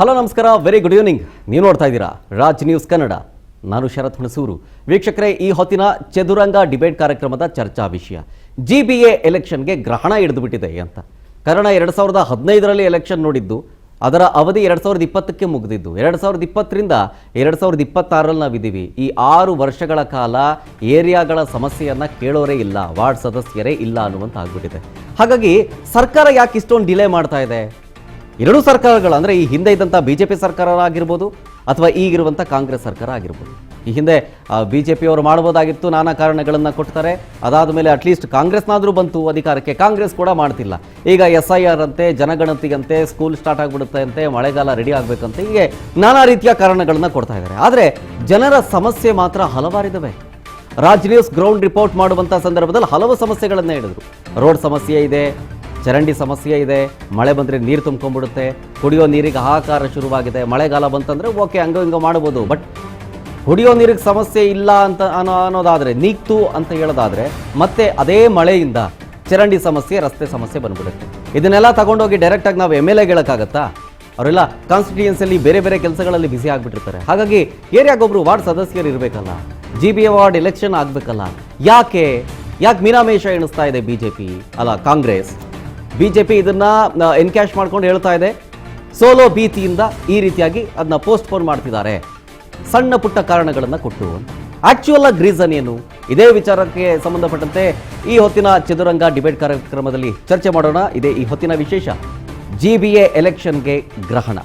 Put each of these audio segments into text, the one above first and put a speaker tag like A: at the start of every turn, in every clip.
A: Hello ನಮಸ್ಕಾರ, very good evening. ನೀವು ನೋಡ್ತಾ ಇದ್ದೀರಾ ರಾಜ್ ನ್ಯೂಸ್ ಕನ್ನಡ. ನಾನು ಶರತ್ ಹುಣಸೂರು. ವೀಕ್ಷಕರೇ, ಈ ಹೊತ್ತಿನ ಚದುರಂಗ ಡಿಬೇಟ್ ಕಾರ್ಯಕ್ರಮದ ಚರ್ಚಾ ವಿಷಯ GBA ಎಲೆಕ್ಷನ್ಗೆ ಗ್ರಹಣ ಹಿಡಿದುಬಿಟ್ಟಿದೆ ಅಂತ. ಕಾರಣ 2015ರಲ್ಲಿ ಎಲೆಕ್ಷನ್ ನೋಡಿದ್ದು, ಅದರ ಅವಧಿ 2020ಕ್ಕೆ ಮುಗಿದಿದ್ದು. 2020ರಿಂದ 2026ರಲ್ಲಿ ನಾವಿದ್ದೀವಿ. ಈ 6 ವರ್ಷಗಳ ಕಾಲ ಏರಿಯಾಗಳ ಸಮಸ್ಯೆಯನ್ನು ಕೇಳೋರೇ ಇಲ್ಲ, ವಾರ್ಡ್ ಸದಸ್ಯರೇ ಇಲ್ಲ ಅನ್ನುವಂತ ಆಗ್ಬಿಟ್ಟಿದೆ. ಹಾಗಾಗಿ ಸರ್ಕಾರ ಯಾಕೆ ಇಷ್ಟೊಂದು ಡಿಲೇ ಮಾಡ್ತಾ ಇದೆ? ಎರಡೂ ಸರ್ಕಾರಗಳು, ಅಂದರೆ ಈ ಹಿಂದೆ ಇದ್ದಂಥ BJP ಸರ್ಕಾರ ಆಗಿರ್ಬೋದು ಅಥವಾ ಈಗಿರುವಂಥ ಕಾಂಗ್ರೆಸ್ ಸರ್ಕಾರ ಆಗಿರ್ಬೋದು. ಈ ಹಿಂದೆ BJP ಅವರು ಮಾಡ್ಬೋದಾಗಿತ್ತು, ನಾನಾ ಕಾರಣಗಳನ್ನು ಕೊಡ್ತಾರೆ. ಅದಾದ ಮೇಲೆ ಅಟ್ಲೀಸ್ಟ್ ಕಾಂಗ್ರೆಸ್ನಾದರೂ ಬಂತು ಅಧಿಕಾರಕ್ಕೆ, ಕಾಂಗ್ರೆಸ್ ಕೂಡ ಮಾಡ್ತಿಲ್ಲ. ಈಗ SIR ಅಂತೆ, ಜನಗಣತಿಗಂತೆ, ಸ್ಕೂಲ್ ಸ್ಟಾರ್ಟ್ ಆಗಿಬಿಡುತ್ತೆ ಅಂತೆ, ಮಳೆಗಾಲ ರೆಡಿ ಆಗಬೇಕಂತೆ, ಹೀಗೆ ನಾನಾ ರೀತಿಯ ಕಾರಣಗಳನ್ನು ಕೊಡ್ತಾ ಇದ್ದಾರೆ. ಆದರೆ ಜನರ ಸಮಸ್ಯೆ ಮಾತ್ರ ಹಲವಾರಿದ್ದಾವೆ. ರಾಜ್ ನ್ಯೂಸ್ ಗ್ರೌಂಡ್ ರಿಪೋರ್ಟ್ ಮಾಡುವಂಥ ಸಂದರ್ಭದಲ್ಲಿ ಹಲವು ಸಮಸ್ಯೆಗಳನ್ನೇ ಹೇಳಿದ್ರು. ರೋಡ್ ಸಮಸ್ಯೆ ಇದೆ, ಚರಂಡಿ ಸಮಸ್ಯೆ ಇದೆ, ಮಳೆ ಬಂದರೆ ನೀರು ತುಂಬ್ಕೊಂಡ್ಬಿಡುತ್ತೆ, ಕುಡಿಯೋ ನೀರಿಗೆ ಹಾಹಾಕಾರ ಶುರುವಾಗಿದೆ. ಮಳೆಗಾಲ ಬಂತಂದರೆ ಓಕೆ, ಹಂಗೋ ಹಿಂಗೋ ಮಾಡ್ಬೋದು. ಬಟ್ ಕುಡಿಯೋ ನೀರಿಗೆ ಸಮಸ್ಯೆ ಇಲ್ಲ ಅಂತ ಅನ್ನೋದಾದರೆ, ನೀಗ್ತು ಅಂತ ಹೇಳೋದಾದರೆ, ಮತ್ತೆ ಅದೇ ಮಳೆಯಿಂದ ಚರಂಡಿ ಸಮಸ್ಯೆ, ರಸ್ತೆ ಸಮಸ್ಯೆ ಬಂದ್ಬಿಡುತ್ತೆ. ಇದನ್ನೆಲ್ಲ ತಗೊಂಡೋಗಿ ಡೈರೆಕ್ಟಾಗಿ ನಾವು MLA ಹೇಳೋಕ್ಕಾಗತ್ತಾ? ಅವರೆಲ್ಲ ಕಾನ್ಸ್ಟಿಟ್ಯೂಯನ್ಸಿಯಲ್ಲಿ ಬೇರೆ ಬೇರೆ ಕೆಲಸಗಳಲ್ಲಿ ಬ್ಯುಸಿ ಆಗಿಬಿಟ್ಟಿರ್ತಾರೆ. ಹಾಗಾಗಿ ಏರಿಯಾಗೊಬ್ಬರು ವಾರ್ಡ್ ಸದಸ್ಯರು ಇರಬೇಕಲ್ಲ, GBA ವಾರ್ಡ್ ಎಲೆಕ್ಷನ್ ಆಗಬೇಕಲ್ಲ. ಯಾಕೆ ಮೀನಾಮೇಷ ಎಣಿಸ್ತಾ ಇದೆ BJP ಅಲ್ಲ ಕಾಂಗ್ರೆಸ್? BJP ಇದನ್ನ ಎನ್ಕ್ಯಾಶ್ ಮಾಡ್ಕೊಂಡು ಹೇಳ್ತಾ ಇದೆ, ಸೋಲೋ ಭೀತಿಯಿಂದ ಈ ರೀತಿಯಾಗಿ ಅದನ್ನ ಪೋಸ್ಟ್ಪೋನ್ ಮಾಡ್ತಿದ್ದಾರೆ, ಸಣ್ಣ ಪುಟ್ಟ ಕಾರಣಗಳನ್ನು ಕೊಟ್ಟು. ಆಕ್ಚುಯಲ್ ಆಗಿ ರೀಸನ್ ಏನು? ಇದೇ ವಿಚಾರಕ್ಕೆ ಸಂಬಂಧಪಟ್ಟಂತೆ ಈ ಹೊತ್ತಿನ ಚದುರಂಗ ಡಿಬೇಟ್ ಕಾರ್ಯಕ್ರಮದಲ್ಲಿ ಚರ್ಚೆ ಮಾಡೋಣ. ಇದೇ ಈ ಹೊತ್ತಿನ ವಿಶೇಷ. GBA ಎಲೆಕ್ಷನ್ಗೆ ಗ್ರಹಣ.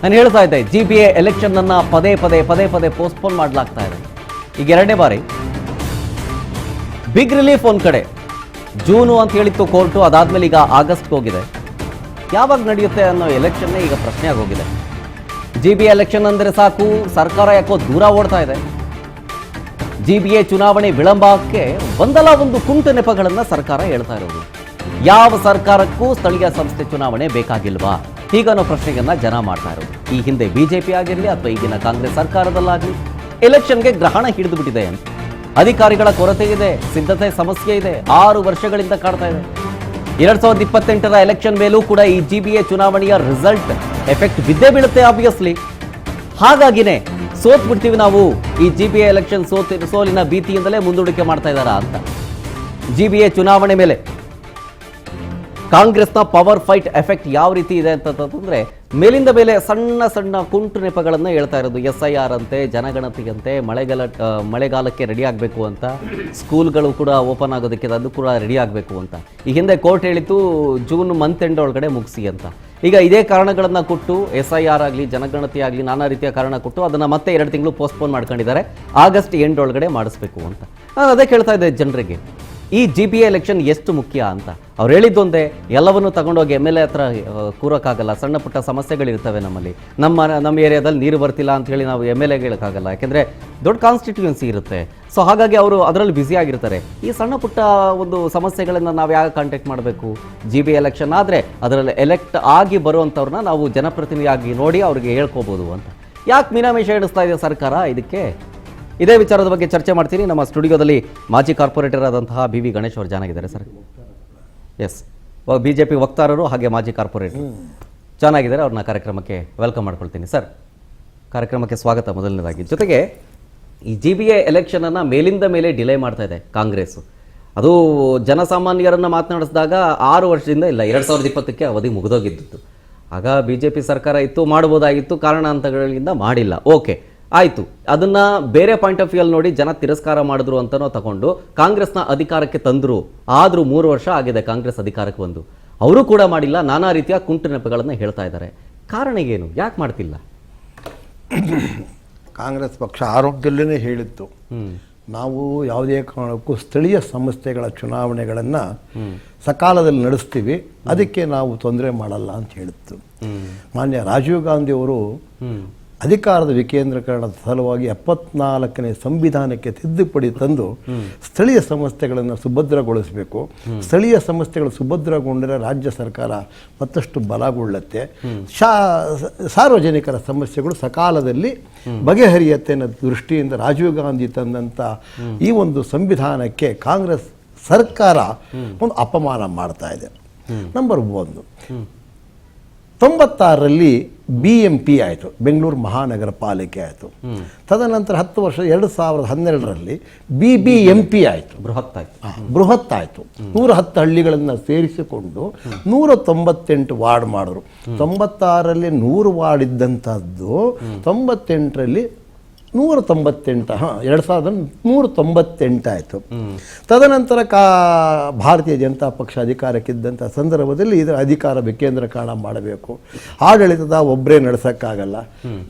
A: ನಾನು ಹೇಳ್ತಾ ಇದ್ದೆ, GBA ಎಲೆಕ್ಷನ್ ಅನ್ನ ಪದೇ ಪದೇ ಪೋಸ್ಟ್ಪೋನ್ ಮಾಡಲಾಗ್ತಾ ಇದೆ. ಈಗ 2ನೇ ಬಾರಿ. ಬಿಗ್ ರಿಲೀಫ್ ಒಂದ್ ಕಡೆ, ಜೂನು ಅಂತ ಹೇಳಿತ್ತು ಕೋರ್ಟು, ಅದಾದ್ಮೇಲೆ ಈಗ ಆಗಸ್ಟ್ಗೆ ಹೋಗಿದೆ. ಯಾವಾಗ ನಡೆಯುತ್ತೆ ಅನ್ನೋ ಎಲೆಕ್ಷನ್ನೇ ಈಗ ಪ್ರಶ್ನೆ ಆಗೋಗಿದೆ. GBA ಎಲೆಕ್ಷನ್ ಅಂದರೆ ಸಾಕು, ಸರ್ಕಾರ ಯಾಕೋ ದೂರ ಓಡ್ತಾ ಇದೆ. GBA ಚುನಾವಣೆ ವಿಳಂಬಕ್ಕೆ ಒಂದಲ್ಲ ಒಂದು ಕುಂಟು ನೆಪಗಳನ್ನು ಸರ್ಕಾರ ಹೇಳ್ತಾ ಇರೋದು. ಯಾವ ಸರ್ಕಾರಕ್ಕೂ ಸ್ಥಳೀಯ ಸಂಸ್ಥೆ ಚುನಾವಣೆ ಬೇಕಾಗಿಲ್ವಾ ಹೀಗನ್ನೋ ಪ್ರಶ್ನೆಯನ್ನ ಜನ ಮಾಡ್ತಾ ಇರೋದು. ಈ ಹಿಂದೆ BJP ಆಗಿರಲಿ ಅಥವಾ ಈಗಿನ ಕಾಂಗ್ರೆಸ್ ಸರ್ಕಾರದಲ್ಲಾಗಲಿ ಎಲೆಕ್ಷನ್ಗೆ ಗ್ರಹಣ ಹಿಡಿದು ಬಿಟ್ಟಿದೆ ಅಂತ. ಅಧಿಕಾರಿಗಳ ಕೊರತೆ ಇದೆ, ಸಿದ್ಧತೆ ಸಮಸ್ಯೆ ಇದೆ, 6 ವರ್ಷಗಳಿಂದ ಕಾಡ್ತಾ ಇದೆ. 2028ರ ಎಲೆಕ್ಷನ್ ಮೇಲೂ ಕೂಡ ಈ GBA ಚುನಾವಣೆಯ ರಿಸಲ್ಟ್ ಎಫೆಕ್ಟ್ ಬಿದ್ದೇ ಬೀಳುತ್ತೆ ಆಬ್ವಿಯಸ್ಲಿ. ಹಾಗಾಗಿನೇ ಸೋತ್ ಬಿಡ್ತೀವಿ ನಾವು, ಈ GBA ಎಲೆಕ್ಷನ್ ಸೋಲಿನ ಭೀತಿಯಿಂದಲೇ ಮುಂದೂಡಿಕೆ ಮಾಡ್ತಾ ಇದ್ದಾರಾ ಅಂತ. GBA ಚುನಾವಣೆ ಮೇಲೆ ಕಾಂಗ್ರೆಸ್ನ ಪವರ್ ಫೈಟ್ ಎಫೆಕ್ಟ್ ಯಾವ ರೀತಿ ಇದೆ ಅಂತಂದ್ರೆ, ಮೇಲಿಂದ ಮೇಲೆ ಸಣ್ಣ ಕುಂಟು ನೆಪಗಳನ್ನು ಹೇಳ್ತಾ ಇರೋದು. SIR ಅಂತೆ, ಜನಗಣತಿಗಂತೆ, ಮಳೆಗಾಲಕ್ಕೆ ರೆಡಿ ಆಗಬೇಕು ಅಂತ, ಸ್ಕೂಲ್ಗಳು ಕೂಡ ಓಪನ್ ಆಗೋದಕ್ಕೆ ಅದು ಕೂಡ ರೆಡಿ ಆಗಬೇಕು ಅಂತ. ಈ ಹಿಂದೆ ಕೋರ್ಟ್ ಹೇಳಿತ್ತು ಜೂನ್ ಮಂತ್ ಎಂಡ್ ಒಳಗಡೆ ಮುಗಿಸಿ ಅಂತ. ಈಗ ಇದೇ ಕಾರಣಗಳನ್ನು ಕೊಟ್ಟು SIR ಆಗಲಿ, ಜನಗಣತಿ ಆಗಲಿ, ನಾನಾ ರೀತಿಯ ಕಾರಣ ಕೊಟ್ಟು ಅದನ್ನು ಮತ್ತೆ 2 ತಿಂಗಳು ಪೋಸ್ಟ್ಪೋನ್ ಮಾಡ್ಕೊಂಡಿದ್ದಾರೆ, ಆಗಸ್ಟ್ ಎಂಡ್ ಒಳಗಡೆ ಮಾಡಿಸ್ಬೇಕು ಅಂತ. ನಾನು ಅದೇ ಕೇಳ್ತಾ ಇದ್ದೆ ಜನರಿಗೆ, ಈ GBA ಎಲೆಕ್ಷನ್ ಎಷ್ಟು ಮುಖ್ಯ ಅಂತ. ಅವ್ರು ಹೇಳಿದ್ದೊಂದೇ, ಎಲ್ಲವನ್ನೂ ತಗೊಂಡೋಗಿ MLA ಹತ್ರ ಕೂರೋಕ್ಕಾಗಲ್ಲ, ಸಣ್ಣ ಪುಟ್ಟ ಸಮಸ್ಯೆಗಳಿರ್ತವೆ ನಮ್ಮಲ್ಲಿ, ನಮ್ಮ ಏರಿಯಾದಲ್ಲಿ ನೀರು ಬರ್ತಿಲ್ಲ ಅಂತ ಹೇಳಿ ನಾವು MLA ಹೇಳೋಕ್ಕಾಗಲ್ಲ, ಯಾಕೆಂದರೆ ದೊಡ್ಡ ಕಾನ್ಸ್ಟಿಟ್ಯೂಯನ್ಸಿ ಇರುತ್ತೆ. ಸೊ ಹಾಗಾಗಿ ಅವರು ಅದರಲ್ಲಿ ಬ್ಯುಸಿ ಆಗಿರ್ತಾರೆ. ಈ ಸಣ್ಣ ಪುಟ್ಟ ಒಂದು ಸಮಸ್ಯೆಗಳನ್ನು ನಾವು ಯಾಕೆ ಕಾಂಟ್ಯಾಕ್ಟ್ ಮಾಡಬೇಕು? GBA ಎಲೆಕ್ಷನ್ ಆದರೆ ಅದರಲ್ಲಿ ಎಲೆಕ್ಟ್ ಆಗಿ ಬರುವಂಥವ್ರನ್ನ ನಾವು ಜನಪ್ರತಿನಿಧಿಯಾಗಿ ನೋಡಿ ಅವ್ರಿಗೆ ಹೇಳ್ಕೋಬೋದು ಅಂತ. ಯಾಕೆ ಮೀನಾಮೇಷ ಎಣಿಸ್ತಾ ಇದೆ ಸರ್ಕಾರ ಇದಕ್ಕೆ? ಇದೇ ವಿಚಾರದ ಬಗ್ಗೆ ಚರ್ಚೆ ಮಾಡ್ತೀನಿ. ನಮ್ಮ ಸ್ಟುಡಿಯೋದಲ್ಲಿ ಮಾಜಿ ಕಾರ್ಪೊರೇಟರ್ ಆದಂತಹ BV ಗಣೇಶ್ ಅವರು ಚೆನ್ನಾಗಿದ್ದಾರೆ ಸರ್. ಎಸ್, BJP ವಕ್ತಾರರು ಹಾಗೆ ಮಾಜಿ ಕಾರ್ಪೊರೇಟರ್ ಚೆನ್ನಾಗಿದ್ದಾರೆ. ಅವ್ರನ್ನ ಕಾರ್ಯಕ್ರಮಕ್ಕೆ ವೆಲ್ಕಮ್ ಮಾಡ್ಕೊಳ್ತೀನಿ ಸರ್. ಕಾರ್ಯಕ್ರಮಕ್ಕೆ ಸ್ವಾಗತ ಮೊದಲನೇದಾಗಿ. ಜೊತೆಗೆ ಈ GBA ಎಲೆಕ್ಷನನ್ನು ಮೇಲಿಂದ ಮೇಲೆ ಡಿಲೇ ಮಾಡ್ತಾ ಇದೆ ಕಾಂಗ್ರೆಸ್ಸು. ಅದು ಜನಸಾಮಾನ್ಯರನ್ನು ಮಾತನಾಡಿಸಿದಾಗ 6 ವರ್ಷದಿಂದ ಇಲ್ಲ, 2020ಕ್ಕೆ ಅವಧಿ ಮುಗಿದೋಗಿದ್ದು. ಆಗ BJP ಸರ್ಕಾರ ಇತ್ತು, ಮಾಡ್ಬೋದಾಗಿತ್ತು, ಕಾರಣಾಂತರಗಳಿಂದ ಮಾಡಿಲ್ಲ. ಓಕೆ, ಆಯಿತು. ಅದನ್ನು ಬೇರೆ ಪಾಯಿಂಟ್ ಆಫ್ ವ್ಯೂ ಅಲ್ಲಿ ನೋಡಿ ಜನ ತಿರಸ್ಕಾರ ಮಾಡಿದ್ರು ಅಂತನೋ ತಗೊಂಡು ಕಾಂಗ್ರೆಸ್ನ ಅಧಿಕಾರಕ್ಕೆ ತಂದರು. ಆದರೂ 3 ವರ್ಷ ಆಗಿದೆ ಕಾಂಗ್ರೆಸ್ ಅಧಿಕಾರಕ್ಕೆ ಬಂದು, ಅವರು ಕೂಡ ಮಾಡಿಲ್ಲ. ನಾನಾ ರೀತಿಯ ಕುಂಟು ನೆಪಗಳನ್ನು ಹೇಳ್ತಾ ಇದ್ದಾರೆ. ಕಾರಣ ಏನು? ಯಾಕೆ ಮಾಡ್ತಿಲ್ಲ?
B: ಕಾಂಗ್ರೆಸ್ ಪಕ್ಷ ಆರೋಗ್ಯದಲ್ಲೇ ಹೇಳಿತ್ತು, ನಾವು ಯಾವುದೇ ಕಾರಣಕ್ಕೂ ಸ್ಥಳೀಯ ಸಂಸ್ಥೆಗಳ ಚುನಾವಣೆಗಳನ್ನು ಸಕಾಲದಲ್ಲಿ ನಡೆಸ್ತೀವಿ, ಅದಕ್ಕೆ ನಾವು ತೊಂದರೆ ಮಾಡಲ್ಲ ಅಂತ ಹೇಳಿತ್ತು. ಮಾನ್ಯ ರಾಜೀವ್ ಗಾಂಧಿ ಅವರು ಅಧಿಕಾರದ ವಿಕೇಂದ್ರೀಕರಣದ ಸಲುವಾಗಿ 74ನೇ ಸಂವಿಧಾನಕ್ಕೆ ತಿದ್ದುಪಡಿ ತಂದು ಸ್ಥಳೀಯ ಸಂಸ್ಥೆಗಳನ್ನು ಸುಭದ್ರಗೊಳಿಸಬೇಕು. ಸ್ಥಳೀಯ ಸಂಸ್ಥೆಗಳು ಸುಭದ್ರಗೊಂಡರೆ ರಾಜ್ಯ ಸರ್ಕಾರ ಮತ್ತಷ್ಟು ಬಲಗೊಳ್ಳುತ್ತೆ, ಸಾರ್ವಜನಿಕರ ಸಮಸ್ಯೆಗಳು ಸಕಾಲದಲ್ಲಿ ಬಗೆಹರಿಯುತ್ತೆ ಅನ್ನೋ ದೃಷ್ಟಿಯಿಂದ ರಾಜೀವ್ ಗಾಂಧಿ ತಂದಂಥ ಈ ಒಂದು ಸಂವಿಧಾನಕ್ಕೆ ಕಾಂಗ್ರೆಸ್ ಸರ್ಕಾರ ಒಂದು ಅಪಮಾನ ಮಾಡ್ತಾ ಇದೆ. ನಂಬರ್ 1. 96ರಲ್ಲಿ BMP ಆಯಿತು, ಬೆಂಗಳೂರು ಮಹಾನಗರ ಪಾಲಿಕೆ ಆಯಿತು. ತದನಂತರ 10 ವರ್ಷ 2012ರಲ್ಲಿ BBMP ಆಯಿತು, ಬೃಹತ್ ಆಯಿತು. 110 ಹಳ್ಳಿಗಳನ್ನು ಸೇರಿಸಿಕೊಂಡು 198 ವಾರ್ಡ್ ಮಾಡಿದ್ರು. 96ರಲ್ಲಿ 100 ವಾರ್ಡ್ ಇದ್ದಂಥದ್ದು 98ರಲ್ಲಿ 198, 2198 ಆಯಿತು. ತದನಂತರ ಭಾರತೀಯ ಜನತಾ ಪಕ್ಷ ಅಧಿಕಾರಕ್ಕಿದ್ದಂಥ ಸಂದರ್ಭದಲ್ಲಿ ಇದರ ಅಧಿಕಾರ ವಿಕೇಂದ್ರೀಕರಣ ಮಾಡಬೇಕು, ಆಡಳಿತದ ಒಬ್ಬರೇ ನಡೆಸೋಕ್ಕಾಗಲ್ಲ,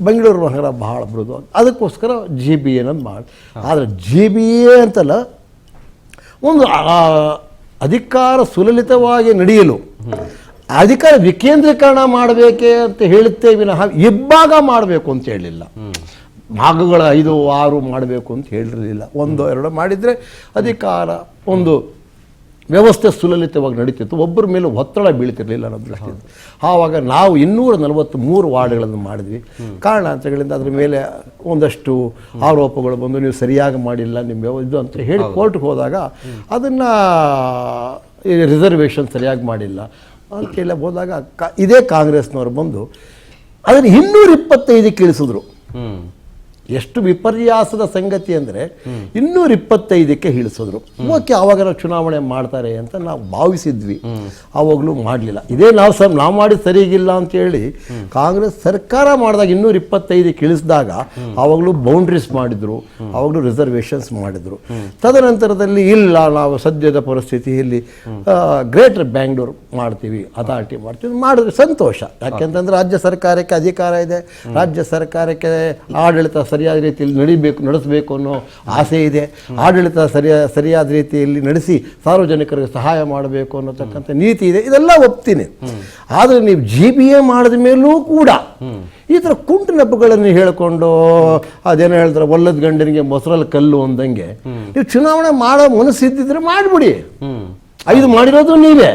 B: ಬೆಂಗಳೂರು ನಗರ ಬಹಳ ಮೃದು, ಅದಕ್ಕೋಸ್ಕರ GBA ಅನ್ನೋದು ಮಾಡಿ. ಆದರೆ GBA ಅಂತಲ್ಲ, ಒಂದು ಅಧಿಕಾರ ಸುಲಲಿತವಾಗಿ ನಡೆಯಲು ಅಧಿಕಾರ ವಿಕೇಂದ್ರೀಕರಣ ಮಾಡಬೇಕೆ ಅಂತ ಹೇಳುತ್ತೇ ವಿನಃ ಇಬ್ಬಾಗ ಮಾಡಬೇಕು ಅಂತ ಹೇಳಿಲ್ಲ. ಭಾಗಗಳ 5, 6 ಮಾಡಬೇಕು ಅಂತ ಹೇಳಿರಲಿಲ್ಲ. 1, 2 ಮಾಡಿದರೆ ಅಧಿಕಾರ ಒಂದು ವ್ಯವಸ್ಥೆ ಸುಲಲಿತವಾಗಿ ನಡೀತಿತ್ತು, ಒಬ್ಬರ ಮೇಲೆ ಒತ್ತಡ ಬೀಳ್ತಿರಲಿಲ್ಲ ಅನ್ನೋ ದೃಷ್ಟಿಯಿಂದ. ಆವಾಗ ನಾವು 243 ವಾರ್ಡ್ಗಳನ್ನು ಮಾಡಿದ್ವಿ. ಕಾರಣಾಂತರಗಳಿಂದ ಅದರ ಮೇಲೆ ಒಂದಷ್ಟು ಆರೋಪಗಳು ಬಂದು, ನೀವು ಸರಿಯಾಗಿ ಮಾಡಿಲ್ಲ ನಿಮ್ಮ ಇದು ಅಂತ ಹೇಳಿ ಕೋರ್ಟ್ಗೆ ಹೋದಾಗ ಅದನ್ನು ರಿಸರ್ವೇಷನ್ ಸರಿಯಾಗಿ ಮಾಡಿಲ್ಲ ಅಂತೇಳಿ ಹೋದಾಗ ಇದೇ ಕಾಂಗ್ರೆಸ್ನವರು ಬಂದು ಅದನ್ನು 225ಕ್ಕೆ ಇಳಿಸಿದ್ರು. ಎಷ್ಟು ವಿಪರ್ಯಾಸದ ಸಂಗತಿ ಅಂದರೆ 225ಕ್ಕೆ ಇಳಿಸಿದ್ರು. ಓಕೆ, ಆವಾಗ ನಾವು ಚುನಾವಣೆ ಮಾಡ್ತಾರೆ ಅಂತ ನಾವು ಭಾವಿಸಿದ್ವಿ, ಆವಾಗಲೂ ಮಾಡಲಿಲ್ಲ. ಇದೇ ನಾವು ಮಾಡಿ ಸರಿಗಿಲ್ಲ ಅಂತೇಳಿ ಕಾಂಗ್ರೆಸ್ ಸರ್ಕಾರ ಮಾಡಿದಾಗ 225ಕ್ಕೆ ಇಳಿಸಿದಾಗ ಆವಾಗಲೂ ಬೌಂಡ್ರೀಸ್ ಮಾಡಿದ್ರು, ಆವಾಗಲೂ ರಿಸರ್ವೇಷನ್ಸ್ ಮಾಡಿದ್ರು. ತದನಂತರದಲ್ಲಿ ಇಲ್ಲ, ನಾವು ಸದ್ಯದ ಪರಿಸ್ಥಿತಿಯಲ್ಲಿ ಗ್ರೇಟರ್ ಬ್ಯಾಂಗ್ಳೂರ್ ಮಾಡ್ತೀವಿ, ಅಥಾರಿಟಿ ಮಾಡ್ತೀವಿ, ಮಾಡಿದ್ರೆ ಸಂತೋಷ. ಯಾಕೆಂತಂದ್ರೆ ರಾಜ್ಯ ಸರ್ಕಾರಕ್ಕೆ ಅಧಿಕಾರ ಇದೆ, ರಾಜ್ಯ ಸರ್ಕಾರಕ್ಕೆ ಆಡಳಿತ ಸರಿಯಾದ ರೀತಿಯಲ್ಲಿ ನಡೆಸಬೇಕು ಅನ್ನೋ ಆಸೆ ಇದೆ, ಆಡಳಿತ ಸರಿಯಾದ ರೀತಿಯಲ್ಲಿ ನಡೆಸಿ ಸಾರ್ವಜನಿಕರಿಗೆ ಸಹಾಯ ಮಾಡಬೇಕು ಅನ್ನೋತಕ್ಕಂಥ ನೀತಿ ಇದೆ, ಇದೆಲ್ಲ ಒಪ್ತೀನಿ. ಆದರೆ ನೀವು GBA ಮಾಡಿದ ಮೇಲೂ ಕೂಡ ಈ ಥರ ಕುಂಟು ನೆಪಗಳನ್ನು ಹೇಳಿಕೊಂಡು ಅದೇನೋ ಹೇಳ್ತಾರೆ, ಒಲ್ಲದ ಗಂಡನಿಗೆ ಮೊಸರಲ್ಲಿ ಕಲ್ಲು ಅಂದಂಗೆ, ನೀವು ಚುನಾವಣೆ ಮಾಡೋ ಮನಸ್ಸಿದ್ದಿದ್ರೆ ಮಾಡಿಬಿಡಿ. 5 ಮಾಡಿರೋದು ನೀವೇ,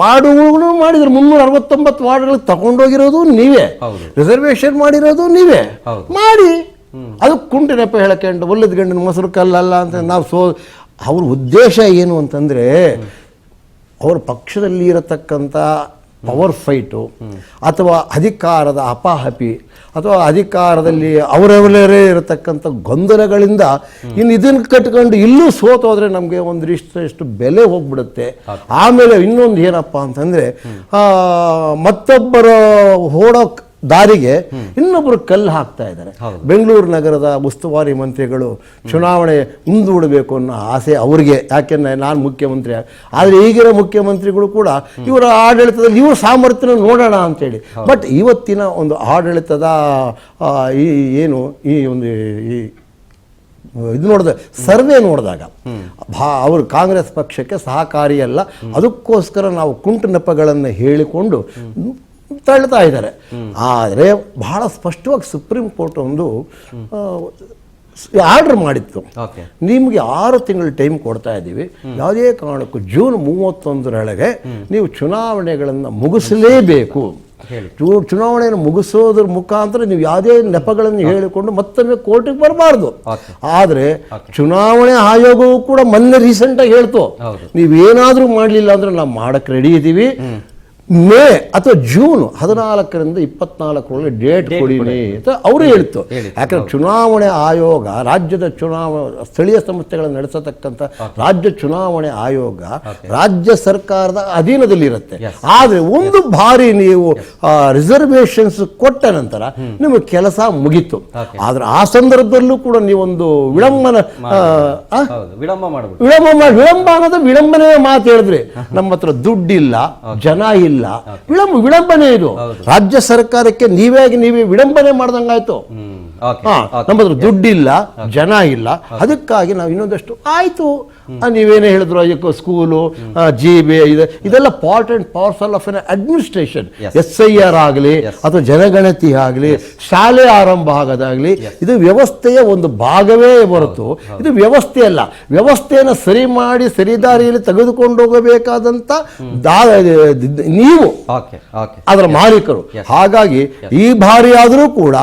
B: ವಾರ್ಡುಗಳು ಮಾಡಿದ್ರು 369 ವಾರ್ಡ್ಗಳು ತಗೊಂಡೋಗಿರೋದು ನೀವೇ, ರಿಸರ್ವೇಷನ್ ಮಾಡಿರೋದು ನೀವೇ, ಮಾಡಿ. ಅದು ಕುಂಟು ನೆಪ ಹೇಳಕೊಂಡು ಒಲ್ಲದ ಗಂಡನ ಮೊಸರು ಕಲ್ಲಲ್ಲ ಅಂತ ನಾವು ಅವ್ರ ಉದ್ದೇಶ ಏನು ಅಂತಂದರೆ, ಅವ್ರ ಪಕ್ಷದಲ್ಲಿ ಇರತಕ್ಕಂಥ ಪವರ್ ಫೈಟು ಅಥವಾ ಅಧಿಕಾರದ ಅಪಾಹಪಿ ಅಥವಾ ಅಧಿಕಾರದಲ್ಲಿ ಅವರವರೇ ಇರತಕ್ಕಂಥ ಗೊಂದಲಗಳಿಂದ ಇನ್ನು ಇದನ್ನು ಕಟ್ಕೊಂಡು ಇಲ್ಲೂ ಸೋತೋದ್ರೆ ನಮಗೆ ಒಂದಿಷ್ಟು ಬೆಲೆ ಹೋಗ್ಬಿಡುತ್ತೆ. ಆಮೇಲೆ ಇನ್ನೊಂದು ಏನಪ್ಪ ಅಂತಂದರೆ, ಮತ್ತೊಬ್ಬರ ಓಡೋಕ್ ದಾರಿಗೆ ಇನ್ನೊಬ್ಬರು ಕಲ್ಲು ಹಾಕ್ತಾ ಇದ್ದಾರೆ. ಬೆಂಗಳೂರು ನಗರದ ಉಸ್ತುವಾರಿ ಮಂತ್ರಿಗಳು ಚುನಾವಣೆ ಮುಂದೂಡಬೇಕು ಅನ್ನೋ ಆಸೆ ಅವ್ರಿಗೆ, ಯಾಕೆಂದ್ರೆ ನಾನು ಮುಖ್ಯಮಂತ್ರಿ. ಆದರೆ ಈಗಿನ ಮುಖ್ಯಮಂತ್ರಿಗಳು ಕೂಡ ಇವರ ಆಡಳಿತದಲ್ಲಿ ಇವ್ರ ಸಾಮರ್ಥ್ಯ ನೋಡೋಣ ಅಂತೇಳಿ. ಬಟ್ ಇವತ್ತಿನ ಒಂದು ಆಡಳಿತದ ಇದು ನೋಡಿದ ಸರ್ವೆ ನೋಡಿದಾಗ ಅವರು ಕಾಂಗ್ರೆಸ್ ಪಕ್ಷಕ್ಕೆ ಸಹಕಾರಿಯಲ್ಲ. ಅದಕ್ಕೋಸ್ಕರ ನಾವು ಕುಂಟು ನೆಪಗಳನ್ನು ಹೇಳಿಕೊಂಡು ತಳ್ತಾ ಇದ್ದಾರೆ. ಆದರೆ ಬಹಳ ಸ್ಪಷ್ಟವಾಗಿ ಸುಪ್ರೀಂ ಕೋರ್ಟ್ ಒಂದು ಆರ್ಡರ್ ಮಾಡಿತ್ತು, ನಿಮಗೆ 6 ತಿಂಗಳು ಟೈಮ್ ಕೊಡ್ತಾ ಇದ್ದೀವಿ, ಯಾವುದೇ ಕಾರಣಕ್ಕೂ ಜೂನ್ 31ರೊಳಗೆ ನೀವು ಚುನಾವಣೆಗಳನ್ನು ಮುಗಿಸಲೇಬೇಕು. ಚುನಾವಣೆಯನ್ನು ಮುಗಿಸೋದ್ರ ಮುಖಾಂತರ ನೀವು ಯಾವುದೇ ನೆಪಗಳನ್ನು ಹೇಳಿಕೊಂಡು ಮತ್ತೊಮ್ಮೆ ಕೋರ್ಟಿಗೆ ಬರಬಾರ್ದು. ಆದರೆ ಚುನಾವಣೆ ಆಯೋಗವು ಕೂಡ ಮೊನ್ನೆ ರೀಸೆಂಟಾಗಿ ಹೇಳ್ತು, ನೀವೇನಾದರೂ ಮಾಡಲಿಲ್ಲ ಅಂದ್ರೆ ನಾವು ಮಾಡಕ್ಕೆ ರೆಡಿ ಇದ್ದೀವಿ, ಮೇ ಅಥವಾ ಜೂನ್ 14ರಿಂದ 24ರೊಳಗೆ ಡೇಟ್ ಕೊಡಿನಿ ಅಂತ ಅವರೇ ಹೇಳಿತ್ತು. ಯಾಕಂದ್ರೆ ಚುನಾವಣೆ ಆಯೋಗ, ರಾಜ್ಯದ ಸ್ಥಳೀಯ ಸಂಸ್ಥೆಗಳನ್ನು ನಡೆಸತಕ್ಕಂಥ ರಾಜ್ಯ ಚುನಾವಣೆ ಆಯೋಗ ರಾಜ್ಯ ಸರ್ಕಾರದ ಅಧೀನದಲ್ಲಿರುತ್ತೆ. ಆದರೆ ಒಂದು ಬಾರಿ ನೀವು ರಿಸರ್ವೇಷನ್ಸ್ ಕೊಟ್ಟ ನಂತರ ನಿಮಗೆ ಕೆಲಸ ಮುಗೀತು. ಆದ್ರೆ ಆ ಸಂದರ್ಭದಲ್ಲೂ ಕೂಡ ನೀವೊಂದು ವಿಳಂಬ ಅನ್ನೋದು ವಿಳಂಬನೆ ಮಾತು ಹೇಳಿದ್ರಿ. ನಮ್ಮ ಹತ್ರ ದುಡ್ಡಿಲ್ಲ, ಜನ ಇಲ್ಲ, ವಿಳಂಬನೆ ಇದು. ರಾಜ್ಯ ಸರ್ಕಾರಕ್ಕೆ ನೀವೇ ವಿಳಂಬನೆ ಮಾಡ್ದಂಗಾಯ್ತು. ನಮ್ಮ ಹತ್ರ ದುಡ್ಡಿಲ್ಲ, ಜನ ಇಲ್ಲ, ಅದಕ್ಕಾಗಿ ನಾವು ಇನ್ನೊಂದಷ್ಟು ಆಯ್ತು. ನೀವೇನೇ ಹೇಳಿದ್ರು, ಸ್ಕೂಲು, GBA ಇದೆಲ್ಲ part and parcel of N administration. SIR ಆಗಲಿ ಅಥವಾ ಜನಗಣತಿ ಆಗಲಿ, ಶಾಲೆ ಆರಂಭ ಆಗೋದಾಗ್ಲಿ, ಇದು ವ್ಯವಸ್ಥೆಯ ಒಂದು ಭಾಗವೇ ಹೊರತು ಇದು ವ್ಯವಸ್ಥೆ ಅಲ್ಲ. ವ್ಯವಸ್ಥೆಯನ್ನು ಸರಿ ಮಾಡಿ ಸರಿದಾರಿಯಲ್ಲಿ ತೆಗೆದುಕೊಂಡು ಹೋಗಬೇಕಾದಂತ ನೀವು ಅದರ ಮಾಲೀಕರು. ಹಾಗಾಗಿ ಈ ಬಾರಿ ಆದರೂ ಕೂಡ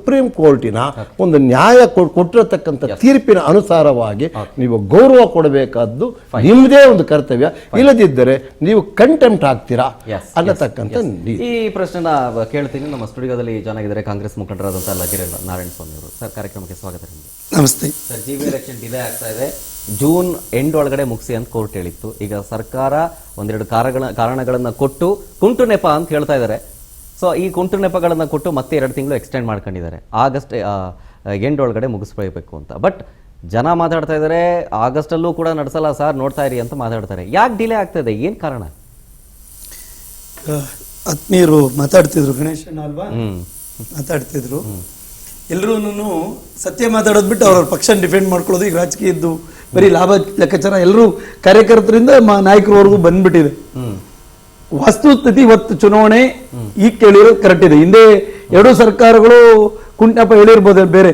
B: ಸುಪ್ರೀಂ ಕೋರ್ಟಿನ ಒಂದು ನ್ಯಾಯ ಕೊಟ್ಟಿರತಕ್ಕಂಥ ತೀರ್ಪಿನ ಅನುಸಾರವಾಗಿ ನೀವು ಗೌರವ ಕೊಡಬೇಕಾದ್ದು ನಿಮ್ಮದೇ ಒಂದು ಕರ್ತವ್ಯ. ಇಲ್ಲದಿದ್ದರೆ ನೀವು ಕಂಟೆಂಪ್ಟ್ ಆಗ್ತೀರಾ ಅನ್ನತಕ್ಕಂಥ
A: ಈ ಪ್ರಶ್ನೆನ ಕೇಳ್ತೀನಿ. ನಮ್ಮ ಸ್ಟುಡಿಯೋದಲ್ಲಿ ಜಾಯ್ನ್ ಆಗಿದ್ದಾರೆ ಕಾಂಗ್ರೆಸ್ ಮುಖಂಡರಾದಂತಹ ಲಗಿರೆ ನಾರಾಯಣ ಸ್ವಾಮಿ ಅವರು. ಸರ್, ಕಾರ್ಯಕ್ರಮಕ್ಕೆ ಸ್ವಾಗತ. ನಿಮಗೆ
C: ನಮಸ್ತೆ
A: ಸರ್. GB ಎಲೆಕ್ಷನ್ ಡಿಲೇ ಆಗ್ತಾ ಇದೆ, ಜೂನ್ ಎಂಡ್ ಒಳಗಡೆ ಮುಗಿಸಿ ಅಂತ ಕೋರ್ಟ್ ಹೇಳಿತ್ತು. ಈಗ ಸರ್ಕಾರ ಒಂದೆರಡು ಕಾರಣಗಳನ್ನ ಕೊಟ್ಟು ಕುಂಟು ನೆಪ ಅಂತ ಹೇಳ್ತಾ ಇದ್ದಾರೆ. ಸೊ ಈ ಕುಂಟು ನೆಪಗಳನ್ನ ಕೊಟ್ಟು ಮತ್ತೆ 2 ತಿಂಗಳು ಎಕ್ಸ್ಟೆಂಡ್ ಮಾಡ್ಕೊಂಡಿದ್ದಾರೆ, ಆಗಸ್ಟ್ ಎಂಡ್ ಒಳಗಡೆ ಮುಗಿಸ್ಬೇಕು ಅಂತ. ಬಟ್ ಜನ ಮಾತಾಡ್ತಾ ಇದ್ದಾರೆ, ಆಗಸ್ಟ್ ಅಲ್ಲೂ ಕೂಡ ನಡೆಸಲ್ಲ ಸರ್, ನೋಡ್ತಾ ಇರಿ ಅಂತ ಮಾತಾಡ್ತಾರೆ. ಯಾಕೆ ಡಿಲೇ ಆಗ್ತಾ ಇದೆ, ಏನ್ ಕಾರಣ?
C: ಆತ್ಮೀಯರು ಮಾತಾಡ್ತಿದ್ರು, ಗಣೇಶಣ್ಣ ಅಲ್ವಾ ಮಾತಾಡ್ತಿದ್ರು. ಎಲ್ಲರೂ ಸತ್ಯ ಮಾತಾಡೋದು ಬಿಟ್ಟು ಅವ್ರವ್ರ ಪಕ್ಷ ಡಿಫೆಂಡ್ ಮಾಡ್ಕೊಳ್ಳೋದು ಈಗ ರಾಜಕೀಯದ್ದು ಬರೀ ಲಾಭ ಲೆಕ್ಕಾಚಾರ ಎಲ್ಲರೂ ಕಾರ್ಯಕರ್ತರಿಂದ ನಾಯಕರವರೆಗೂ ಬಂದ್ಬಿಟ್ಟಿದೆ. ವಾಸ್ತುಸ್ಥಿತಿ ಇವತ್ತು ಚುನಾವಣೆ ಈಗ ಕೇಳಿರೋದು ಕರೆಕ್ಟ್ ಇದೆ. ಹಿಂದೆ 2 ಸರ್ಕಾರಗಳು ಕುಂಟಪ್ಪ ಹೇಳಿರ್ಬೋದು ಬೇರೆ.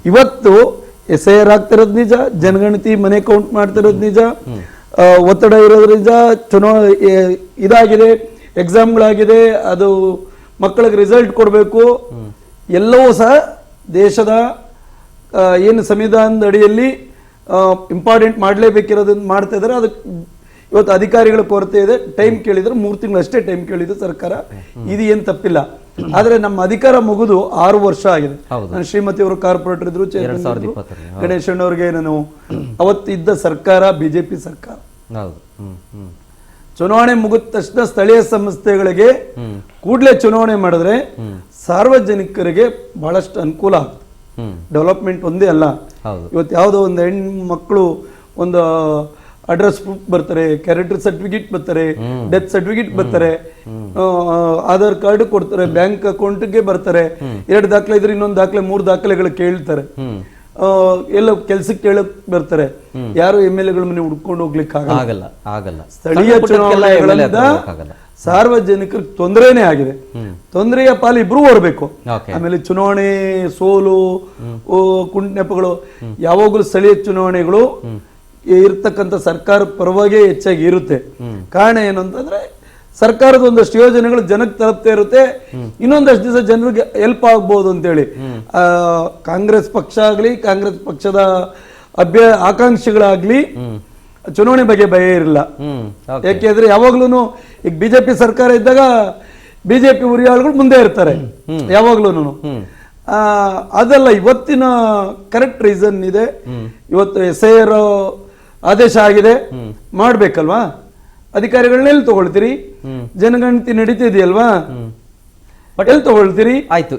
C: ಇವತ್ತು SIR ಆಗ್ತಿರೋದು ನಿಜ, ಜನಗಣತಿ ಮನೆ ಕೌಂಟ್ ಮಾಡ್ತಿರೋದು ನಿಜ, ಒತ್ತಡ ಇರೋದು ನಿಜ, ಚುನಾವಣೆ ಇದಾಗಿದೆ, ಎಕ್ಸಾಮ್ಗಳಾಗಿದೆ, ಅದು ಮಕ್ಕಳಿಗೆ ರಿಸಲ್ಟ್ ಕೊಡಬೇಕು. ಎಲ್ಲವೂ ಸಹ ದೇಶದ ಏನು ಸಂವಿಧಾನದ ಅಡಿಯಲ್ಲಿ ಇಂಪಾರ್ಟೆಂಟ್ ಮಾಡಲೇಬೇಕಿರೋದನ್ನ ಮಾಡ್ತಾ ಇದ್ದಾರೆ. ಅದಕ್ಕೆ ಇವತ್ತು ಅಧಿಕಾರಿಗಳ ಕೊರತೆ ಇದೆ. ಟೈಮ್ ಕೇಳಿದ್ರೆ 3 ತಿಂಗಳು ಅಷ್ಟೇ ಟೈಮ್ ಕೇಳಿದ್ರು ಸರ್ಕಾರ. ಇದು ಏನು ತಪ್ಪಿಲ್ಲ. ಆದ್ರೆ ನಮ್ಮ ಅಧಿಕಾರ ಮುಗಿದು 6 ವರ್ಷ ಆಗಿದೆ. ನಾನು ಶ್ರೀಮತಿ ಅವರು ಕಾರ್ಪೊರೇಟರ್ ಇದ್ರು, ಗಣೇಶಣ್ಣವ್ರಿಗೆ ನಾನು ಅವತ್ತಿದ್ದ ಸರ್ಕಾರ BJP ಸರ್ಕಾರ. ಚುನಾವಣೆ ಮುಗಿದ ತಕ್ಷಣ ಸ್ಥಳೀಯ ಸಂಸ್ಥೆಗಳಿಗೆ ಕೂಡಲೇ ಚುನಾವಣೆ ಮಾಡಿದ್ರೆ ಸಾರ್ವಜನಿಕರಿಗೆ ಬಹಳಷ್ಟು ಅನುಕೂಲ ಆಗುತ್ತೆ. ಡೆವಲಪ್ಮೆಂಟ್ ಒಂದೇ ಅಲ್ಲ, ಇವತ್ತು ಯಾವುದೋ ಒಂದು ಹೆಣ್ಮಕ್ಳು ಒಂದು ಅಡ್ರೆಸ್ ಪ್ರೂಫ್ ಬರ್ತಾರೆ, ಕ್ಯಾರೆಕ್ಟರ್ ಸರ್ಟಿಫಿಕೇಟ್ ಬರ್ತಾರೆ, ಡೆತ್ ಸರ್ಟಿಫಿಕೇಟ್ ಬರ್ತಾರೆ, ಆಧಾರ್ ಕಾರ್ಡ್ ಕೊಡ್ತಾರೆ, ಬ್ಯಾಂಕ್ ಅಕೌಂಟ್ಗೆ ಬರ್ತಾರೆ, 2 ದಾಖಲೆ ಇದ್ರೆ ಇನ್ನೊಂದು ದಾಖಲೆ 3 ದಾಖಲೆಗಳು ಕೇಳ್ತಾರೆ, ಎಲ್ಲ ಕೆಲ್ಸಕ್ಕೆ ಕೇಳಕ್ ಬರ್ತಾರೆ. ಯಾರು MLAಗಳ ಮನೆ ಹುಡ್ಕೊಂಡು ಹೋಗ್ಲಿಕ್ಕೆ ಆಗಲ್ಲ. ಸ್ಥಳೀಯ ಚುನಾವಣೆಗಳಿಂದ ಸಾರ್ವಜನಿಕರಿಗೆ ತೊಂದರೆನೇ ಆಗಿದೆ. ತೊಂದರೆಯ ಪಾಲು ಇಬ್ರು ಹೊರಬೇಕು. ಆಮೇಲೆ ಚುನಾವಣೆ ಸೋಲು ಕುಂಟನೆಪಗಳು ಯಾವಾಗಲೂ ಸ್ಥಳೀಯ ಚುನಾವಣೆಗಳು ಇರ್ತಕ್ಕಂಥ ಸರ್ಕಾರ ಪರವಾಗಿ ಹೆಚ್ಚಾಗಿ ಇರುತ್ತೆ. ಕಾರಣ ಏನು ಅಂತಂದ್ರೆ ಸರ್ಕಾರದ ಒಂದಷ್ಟು ಯೋಜನೆಗಳು ಜನಕ್ಕೆ ತಲುಪ್ತಾ ಇರುತ್ತೆ, ಇನ್ನೊಂದಷ್ಟು ದಿವಸ ಜನರಿಗೆ ಹೆಲ್ಪ್ ಆಗ್ಬಹುದು ಅಂತೇಳಿ. ಕಾಂಗ್ರೆಸ್ ಪಕ್ಷ ಆಗ್ಲಿ, ಕಾಂಗ್ರೆಸ್ ಪಕ್ಷದ ಆಕಾಂಕ್ಷಿಗಳಾಗ್ಲಿ ಚುನಾವಣೆ ಬಗ್ಗೆ ಭಯ ಇರಲಿಲ್ಲ. ಯಾಕೆಂದ್ರೆ ಯಾವಾಗ್ಲೂ ಈಗ BJP ಸರ್ಕಾರ ಇದ್ದಾಗ BJP ಉರಿಯಾಳುಗಳು ಮುಂದೆ ಇರ್ತಾರೆ ಯಾವಾಗ್ಲೂ. ಅದಲ್ಲ, ಇವತ್ತಿನ ಕರೆಕ್ಟ್ ರೀಸನ್ ಇದೆ. ಇವತ್ತು SIR ಆದೇಶ ಆಗಿದೆ, ಮಾಡ್ಬೇಕಲ್ವಾ? ಅಧಿಕಾರಿಗಳನ್ನೆಲ್ಲಿ ತಗೊಳ್ತೀರಿ? ಜನಗಣತಿ ನಡೀತಿದೆಯಲ್ವಾ, ಎಲ್ಲಿ ತಗೊಳ್ತೀರಿ?
A: ಆಯ್ತು,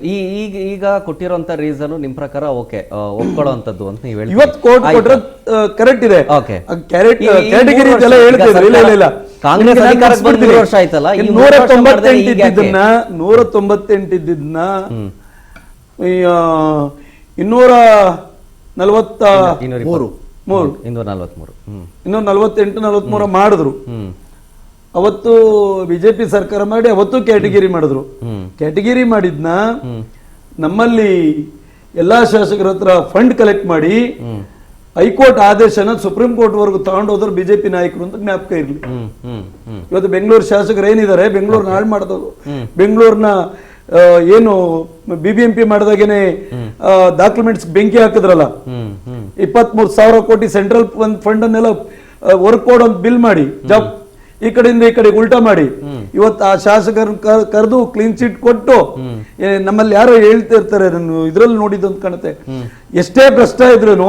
A: ಈಗ ಕೊಟ್ಟಿರುವಂತ ರೀಸನ್ ನಿಮ್ ಪ್ರಕಾರ ಓಕೆ ಒಪ್ಕೊಳ್ಳುವಂತದ್ದು ಅಂತ ನೀವು ಹೇಳಿ.
C: ಇವತ್ತು ಕೋರ್ಟ್ ಕೊಟ್ರೆ ಕರೆಕ್ಟ್ ಇದೆ. ಕ್ಯಾಟಗರಿ ಎಲ್ಲ ಹೇಳ್ತಿದ್ರು. ಇಲ್ಲ
A: ಕಾಂಗ್ರೆಸ್ ಅಧಿಕಾರಕ್ಕೆ ಬಂದು 3 ವರ್ಷ ಆಯ್ತಲ್ಲ,
C: 198 ಇದ್ದನ್ನ 248 ಮಾಡಿದ್ರು. ಅವತ್ತು BJP ಸರ್ಕಾರ ಮಾಡಿ ಅವತ್ತು ಕ್ಯಾಟಗಿರಿ ಮಾಡಿದ್ರು. ಕ್ಯಾಟಗಿರಿ ಮಾಡಿದ್ನ ನಮ್ಮಲ್ಲಿ ಎಲ್ಲಾ ಶಾಸಕರ ಹತ್ರ ಫಂಡ್ ಕಲೆಕ್ಟ್ ಮಾಡಿ ಹೈಕೋರ್ಟ್ ಆದೇಶನ ಸುಪ್ರೀಂ ಕೋರ್ಟ್ ವರೆಗೂ ತಗೊಂಡೋದ್ರು BJP ನಾಯಕರು ಅಂತ ಜ್ಞಾಪಕ ಇರ್ಲಿ. ಇವತ್ತು ಬೆಂಗಳೂರು ಶಾಸಕರು ಏನಿದ್ದಾರೆ, ಬೆಂಗಳೂರು ಹಾಳು ಮಾಡಿದವರು, ಬೆಂಗಳೂರಿನ ಏನು BBMP ಮಾಡಿದಾಗೇನೆ ಡಾಕ್ಯುಮೆಂಟ್ಸ್ ಬೆಂಕಿ ಹಾಕಿದ್ರಲ್ಲ, 23,000 ಕೋಟಿ ಸೆಂಟ್ರಲ್ ಫಂಡ್ ಅನ್ನೆಲ್ಲ ವರ್ಕ್ ಕೋಡ್ ಅಂತ ಬಿಲ್ ಮಾಡಿ ಜಾಬ್ ಈ ಕಡೆಯಿಂದ ಈ ಕಡೆ ಉಲ್ಟಾ ಮಾಡಿ ಇವತ್ತು ಆ ಶಾಸಕರನ್ನ ಕರೆದು ಕ್ಲೀನ್ ಚಿಟ್ ಕೊಟ್ಟು, ನಮ್ಮಲ್ಲಿ ಯಾರೋ ಹೇಳ್ತಿರ್ತಾರೆ, ನಾನು ಇದ್ರಲ್ಲಿ ನೋಡಿದ್ದು ಅಂತ ಕಾಣುತ್ತೆ, ಎಷ್ಟೇ ಭ್ರಷ್ಟ ಇದ್ರು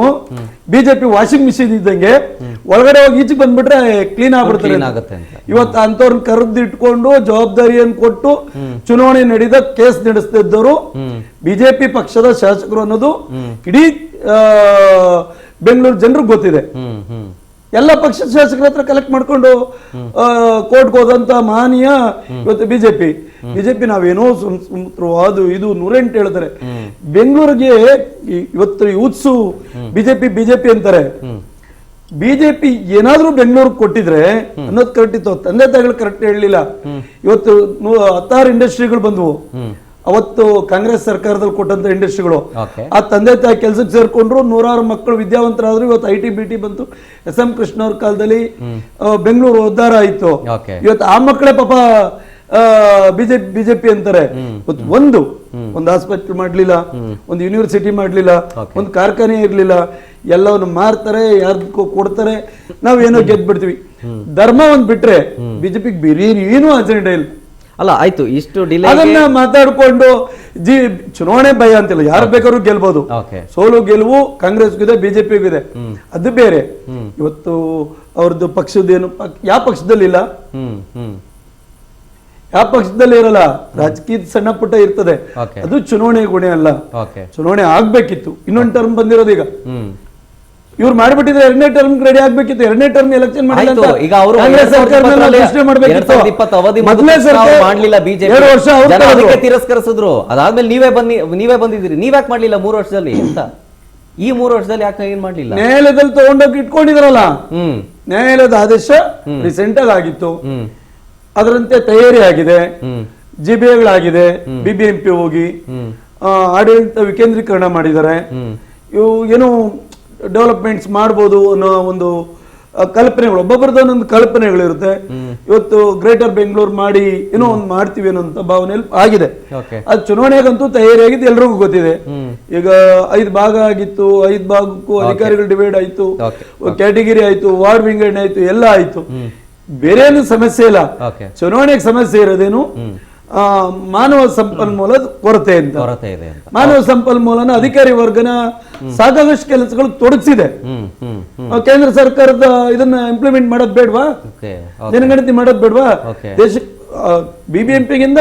C: BJP ವಾಷಿಂಗ್ ಮಿಷಿನ್ ಇದ್ದಂಗೆ ಒಳಗಡೆ ಹೋಗಿ ಈಚೆಗೆ ಬಂದ್ಬಿಟ್ರೆ ಕ್ಲೀನ್ ಆಗ್ಬಿಡ್ತಾರೆ. ಇವತ್ತು ಅಂತವ್ರನ್ನ ಕರೆದು ಇಟ್ಕೊಂಡು ಜವಾಬ್ದಾರಿಯನ್ನು ಕೊಟ್ಟು ಚುನಾವಣೆ ನಡೆದ ಕೇಸ್ ನಡೆಸ್ತಿದ್ದವರು BJP ಪಕ್ಷದ ಶಾಸಕರು ಅನ್ನೋದು ಇಡೀ ಬೆಂಗಳೂರು ಜನರಿಗೆ ಗೊತ್ತಿದೆ. ಎಲ್ಲ ಪಕ್ಷದ ಶಾಸಕರ ಹತ್ರ ಕಲೆಕ್ಟ್ ಮಾಡ್ಕೊಂಡು ಕೋರ್ಟ್ಗೆ ಹೋದಂತ ಮಾನ್ಯ ಇವತ್ತು ಬಿಜೆಪಿ ನಾವೇನೋ ಅದು ಇದು 108 ಹೇಳ್ತಾರೆ. ಬೆಂಗಳೂರಿಗೆ ಇವತ್ತು ಯೂತ್ಸು ಬಿಜೆಪಿ ಅಂತಾರೆ. ಬಿಜೆಪಿ ಏನಾದ್ರೂ ಬೆಂಗಳೂರಿಗೆ ಕೊಟ್ಟಿದ್ರೆ ಅನ್ನೋದು ಕರೆಕ್ಟ್ ಇತ್ತು. ತಂದೆ ತಾಯಿಗಳು ಕರೆಕ್ಟ್ ಹೇಳಲಿಲ್ಲ. ಇವತ್ತು 16 ಇಂಡಸ್ಟ್ರಿಗಳು ಬಂದವು. ಅವತ್ತು ಕಾಂಗ್ರೆಸ್ ಸರ್ಕಾರದಲ್ಲಿ ಕೊಟ್ಟಂತ ಇಂಡಸ್ಟ್ರಿಗಳು ಆ ತಂದೆ ತಾಯಿ ಕೆಲ್ಸಕ್ಕೆ ಸೇರ್ಕೊಂಡ್ರು. 100 ಮಕ್ಕಳು ವಿದ್ಯಾವಂತರಾದ್ರು. ಇವತ್ತು IT BT ಬಂತು. SM ಕೃಷ್ಣ ಅವ್ರ ಕಾಲದಲ್ಲಿ ಬೆಂಗಳೂರು ಉದ್ಧಾರ ಆಯ್ತು. ಇವತ್ತು ಆ ಮಕ್ಕಳೇ ಪಾಪ ಬಿಜೆಪಿ ಅಂತಾರೆ. ಒಂದು ಆಸ್ಪತ್ರೆ ಮಾಡ್ಲಿಲ್ಲ, ಒಂದು ಯೂನಿವರ್ಸಿಟಿ ಮಾಡ್ಲಿಲ್ಲ, ಒಂದು ಕಾರ್ಖಾನೆ ಇರ್ಲಿಲ್ಲ, ಎಲ್ಲವನ್ನು ಮಾರ್ತಾರೆ, ಯಾರ್ದಕ್ಕೂ ಕೊಡ್ತಾರೆ, ನಾವೇನೋ ಗೆದ್ಬಿಡ್ತೀವಿ. ಧರ್ಮ ಒಂದ್ ಬಿಟ್ರೆ ಬಿಜೆಪಿಗೆ ಬೇರೆ ಏನೂ ಅಜೆಂಡಾ ಇಲ್ಲ.
A: ಅಲ್ಲ ಆಯ್ತು, ಇಷ್ಟು ಡಿಲೇ
C: ಅದನ್ನ ಮಾತಾಡ್ಕೊಂಡು ಚುನಾವಣೆ ಭಯ ಅಂತಿಲ್ಲ, ಯಾರು ಬೇಕಾದ್ರೂ ಗೆಲ್ಬಹುದು. ಸೋಲು ಗೆಲುವು ಕಾಂಗ್ರೆಸ್ಗೂ ಇದೆ, ಬಿಜೆಪಿಗೂ ಇದೆ, ಅದು ಬೇರೆ. ಇವತ್ತು ಅವ್ರದ್ದು ಪಕ್ಷದೇನು ಯಾವ ಪಕ್ಷದಲ್ಲಿ ಇಲ್ಲ, ಯಾವ ಪಕ್ಷದಲ್ಲಿ ಇರಲ್ಲ, ರಾಜಕೀಯದ ಸಣ್ಣ ಪುಟ್ಟ ಇರ್ತದೆ, ಅದು ಚುನಾವಣೆ ಗುಣೆ ಅಲ್ಲ. ಚುನಾವಣೆ ಆಗ್ಬೇಕಿತ್ತು, ಇನ್ನೊಂದು ಟರ್ಮ್ ಬಂದಿರೋದು. ಈಗ ಇವ್ರು ಮಾಡ್ಬಿಟ್ಟಿದ್ರೆ 2ನೇ ಟರ್ಮ್ ರೆಡಿ ಆಗ್ಬೇಕಿತ್ತು. 2ನೇ ಟರ್ಮ್ ಎಲೆಕ್ಷನ್ ಮಾಡಿಲ್ಲ,
A: ಈಗ ಅವರು ಮಾಡ್ಲಿಲ್ಲ, ಬಿಜೆಪಿ ತಿರಸ್ಕರಿಸಿದ್ರು. ಅದಾದ್ಮೇಲೆ ನೀವೇ ಬಂದಿದ್ದೀರಿ, ನೀವ್ಯಾಕೆ ಮಾಡ್ಲಿಲ್ಲ 3 ವರ್ಷದಲ್ಲಿ ಅಂತ? ಈ 3 ವರ್ಷದಲ್ಲಿ ಯಾಕೆ ಏನ್ ಮಾಡ್ಲಿಲ್ಲ?
C: ನ್ಯಾಯಾಲಯದಲ್ಲಿ ತಗೊಂಡೋಗಿ ಇಟ್ಕೊಂಡಿದ್ರಲ್ಲ, ನ್ಯಾಯಾಲಯದ ಆದೇಶ ರೀಸೆಂಟ್ ಆಗಿ ಆಗಿತ್ತು, ಅದರಂತೆ ತಯಾರಿ ಆಗಿದೆ, ಜಿಬಿಎಗಳಾಗಿದೆ, ಬಿಬಿಎಂಪಿ ಹೋಗಿ ಆಡಳಿತ ವಿಕೇಂದ್ರೀಕರಣ ಮಾಡಿದ್ದಾರೆ. ಇವು ಏನು ಡೆವಲಪ್ಮೆಂಟ್ಸ್ ಮಾಡ್ಬೋದು ಅನ್ನೋ ಒಂದು ಕಲ್ಪನೆಗಳು, ಒಬ್ಬೊಬ್ಬರದ್ದು ಒಂದೊಂದು ಕಲ್ಪನೆಗಳಿರುತ್ತೆ. ಇವತ್ತು ಗ್ರೇಟರ್ ಬೆಂಗಳೂರು ಮಾಡಿ ಏನೋ ಒಂದು ಮಾಡ್ತೀವಿ ಅನ್ನೋಂಥ ಭಾವನೆಯಲ್ಲಿ ಆಗಿದೆ. ಅದು ಚುನಾವಣೆಗಂತೂ ತಯಾರಿಯಾಗಿದ್ದು ಎಲ್ರಿಗೂ ಗೊತ್ತಿದೆ. ಈಗ 5 ಭಾಗ ಆಗಿತ್ತು, 5 ಭಾಗಕ್ಕೂ ಅಧಿಕಾರಿಗಳು ಡಿವೈಡ್ ಆಯ್ತು, ಕ್ಯಾಟಗಿರಿ ಆಯ್ತು, ವಾರ್ಡ್ ವಿಂಗಡಣೆ ಆಯ್ತು, ಎಲ್ಲ ಆಯ್ತು. ಬೇರೆ ಏನು ಸಮಸ್ಯೆ ಇಲ್ಲ. ಚುನಾವಣೆಗೆ ಸಮಸ್ಯೆ ಇರೋದೇನು ಮಾನವ ಸಂಪನ್ಮೂಲದ ಕೊರತೆ ಅಂತ. ಮಾನವ ಸಂಪನ್ಮೂಲನ ಅಧಿಕಾರಿ ವರ್ಗನ ಸಾಕಷ್ಟು ಕೆಲಸಗಳು ತೊಡಗಿಸಿದೆ. ಕೇಂದ್ರ ಸರ್ಕಾರದ ಇದನ್ನ ಇಂಪ್ಲಿಮೆಂಟ್ ಮಾಡೋದ್ ಬೇಡ್ವಾ, ಜನಗಣತಿ ಮಾಡೋದ್ ಬೇಡ್ವಾ? ದೇಶ ಬಿಬಿಎಂಪಿಗಿಂತ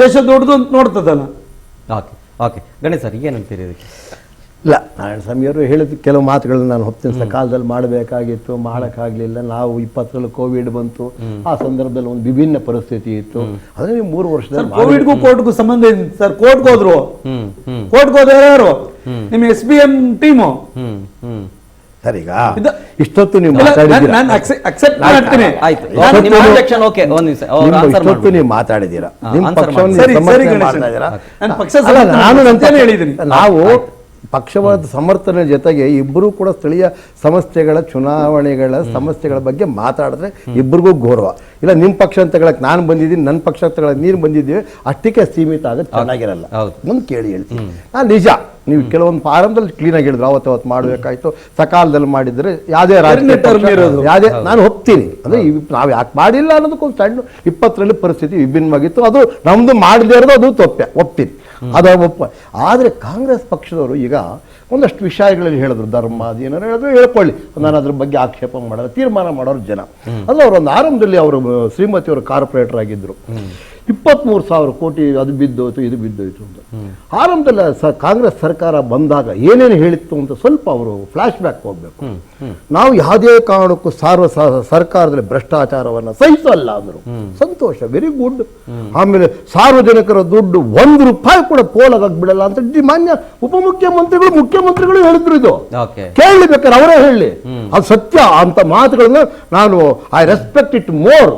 C: ದೇಶ ದೊಡ್ಡದು ಅಂತ ನೋಡ್ತದಲ್ಲ.
A: ಗಣೇಶ್ ಸರ್ ಏನಂತೀರಿ ಇದಕ್ಕೆ?
B: ಇಲ್ಲ, ನಾರಾಯಣಸ್ವಾಮಿಯವರು ಹೇಳಿದ ಕೆಲವು ಮಾತುಗಳನ್ನ ನಾನು ಹೊತ್ತಿನ ಕಾಲದಲ್ಲಿ ಮಾಡಬೇಕಾಗಿತ್ತು, ಮಾಡೋಕ್ಕಾಗಲಿಲ್ಲ. ನಾವು 20ರಲ್ಲಿ ಕೋವಿಡ್ ಬಂತು, ಆ ಸಂದರ್ಭದಲ್ಲಿ ಒಂದು ವಿಭಿನ್ನ ಪರಿಸ್ಥಿತಿ ಇತ್ತು. ಅದೇ 3 ವರ್ಷದಲ್ಲಿ
C: ಕೋವಿಡ್ಗೂ ಕೋರ್ಟ್ಗೂ ಸಂಬಂಧ ಇದೆ ಸರ್. ಕೋರ್ಟ್ಗೆ ಹೋದ್ರು, ಕೋರ್ಟ್ಗೆ ಹೋದ ಯಾರು? ನಿಮ್ಮ SBM ಟೀಮು.
B: ಸರ್, ಈಗ ಇಷ್ಟೊತ್ತು ನೀವು ಮಾತಾಡಿದ್ದೀರಾ, ನಿಮ್ಮ ಪಕ್ಷವನ್ನು ನಾವು ಪಕ್ಷವಾದ ಸಮರ್ಥನೆ ಜೊತೆಗೆ ಇಬ್ಬರೂ ಕೂಡ ಸ್ಥಳೀಯ ಸಮಸ್ಯೆಗಳ, ಚುನಾವಣೆಗಳ ಸಮಸ್ಯೆಗಳ ಬಗ್ಗೆ ಮಾತಾಡಿದ್ರೆ ಇಬ್ಬರಿಗೂ ಗೌರವ ಇಲ್ಲ. ನಿಮ್ಮ ಪಕ್ಷ ಅಂತ ಹೇಳಕ್ ನಾನು ಬಂದಿದ್ದೀನಿ, ನನ್ನ ಪಕ್ಷ ಅಂತ ಹೇಳಕ್ ನೀನು ಬಂದಿದ್ದೀವಿ, ಅಷ್ಟಕ್ಕೆ ಸೀಮಿತ ಆಗೋದು ಚೆನ್ನಾಗಿರಲ್ಲ. ಮುಂದೆ ಕೇಳಿ ಹೇಳ್ತೀನಿ ನಾನು. ನಿಜ, ನೀವು ಕೆಲವೊಂದು ಪ್ರಾರಂಭದಲ್ಲಿ ಕ್ಲೀನಾಗಿ ಹೇಳಿದ್ರು, ಅವತ್ತು ಮಾಡಬೇಕಾಯ್ತು, ಸಕಾಲದಲ್ಲಿ ಮಾಡಿದ್ರೆ ಯಾವುದೇ ಯಾವುದೇ ನಾನು ಒಪ್ತೀನಿ. ಅಂದ್ರೆ ನಾವು ಯಾಕೆ ಮಾಡಿಲ್ಲ ಅನ್ನೋದಕ್ಕೊಂದು ಸಣ್ಣ 20ರಲ್ಲಿ ಪರಿಸ್ಥಿತಿ ವಿಭಿನ್ನವಾಗಿತ್ತು. ಅದು ನಮ್ದು ಮಾಡದೇ ಇರೋದು ಅದು ಒಪ್ತೀನಿ, ಅದು ಒಪ್ಪ. ಆದರೆ ಕಾಂಗ್ರೆಸ್ ಪಕ್ಷದವರು ಈಗ ಒಂದಷ್ಟು ವಿಷಯಗಳಲ್ಲಿ ಹೇಳಿದ್ರು, ಧರ್ಮ ಅದೇನಾರು ಹೇಳಿದ್ರು ಹೇಳ್ಕೊಳ್ಳಿ, ನಾನು ಅದ್ರ ಬಗ್ಗೆ ಆಕ್ಷೇಪ ಮಾಡಲ್ಲ, ತೀರ್ಮಾನ ಮಾಡೋರು ಜನ. ಅದು ಅವರೊಂದು ಆರಂಭದಲ್ಲಿ ಅವರು ಶ್ರೀಮತಿಯವರು ಕಾರ್ಪೊರೇಟರ್ ಆಗಿದ್ರು. 23,000 ಕೋಟಿ ಅದು ಬಿದ್ದೋಯ್ತು, ಇದು ಬಿದ್ದೋಯ್ತು ಅಂತ. ಆರಂಭದಲ್ಲಿ ಕಾಂಗ್ರೆಸ್ ಸರ್ಕಾರ ಬಂದಾಗ ಏನೇನು ಹೇಳಿತ್ತು ಅಂತ ಸ್ವಲ್ಪ ಅವರು ಫ್ಲಾಶ್ ಬ್ಯಾಕ್ ಹೋಗ್ಬೇಕು. ನಾವು ಯಾವುದೇ ಕಾರಣಕ್ಕೂ ಸರ್ಕಾರದಲ್ಲಿ ಭ್ರಷ್ಟಾಚಾರವನ್ನು ಸಹಿಸಲ್ಲ ಅಂದರು. ಸಂತೋಷ, ವೆರಿ ಗುಡ್. ಆಮೇಲೆ ಸಾರ್ವಜನಿಕರ ದುಡ್ಡು 1 ರೂಪಾಯಿ ಕೂಡ ಪೋಲಾಗಕ್ಕೆ ಬಿಡಲ್ಲ ಅಂತ ಮಾನ್ಯ ಉಪಮುಖ್ಯಮಂತ್ರಿಗಳು, ಮುಖ್ಯಮಂತ್ರಿಗಳು ಹೇಳಿದ್ರು. ಇದು ಕೇಳಲಿ, ಬೇಕಾದ್ರೆ ಅವರೇ ಹೇಳಿ, ಅದು ಸತ್ಯ. ಅಂತ ಮಾತುಗಳನ್ನ ನಾನು ಐ ರೆಸ್ಪೆಕ್ಟ್ ಇಟ್ ಮೋರ್.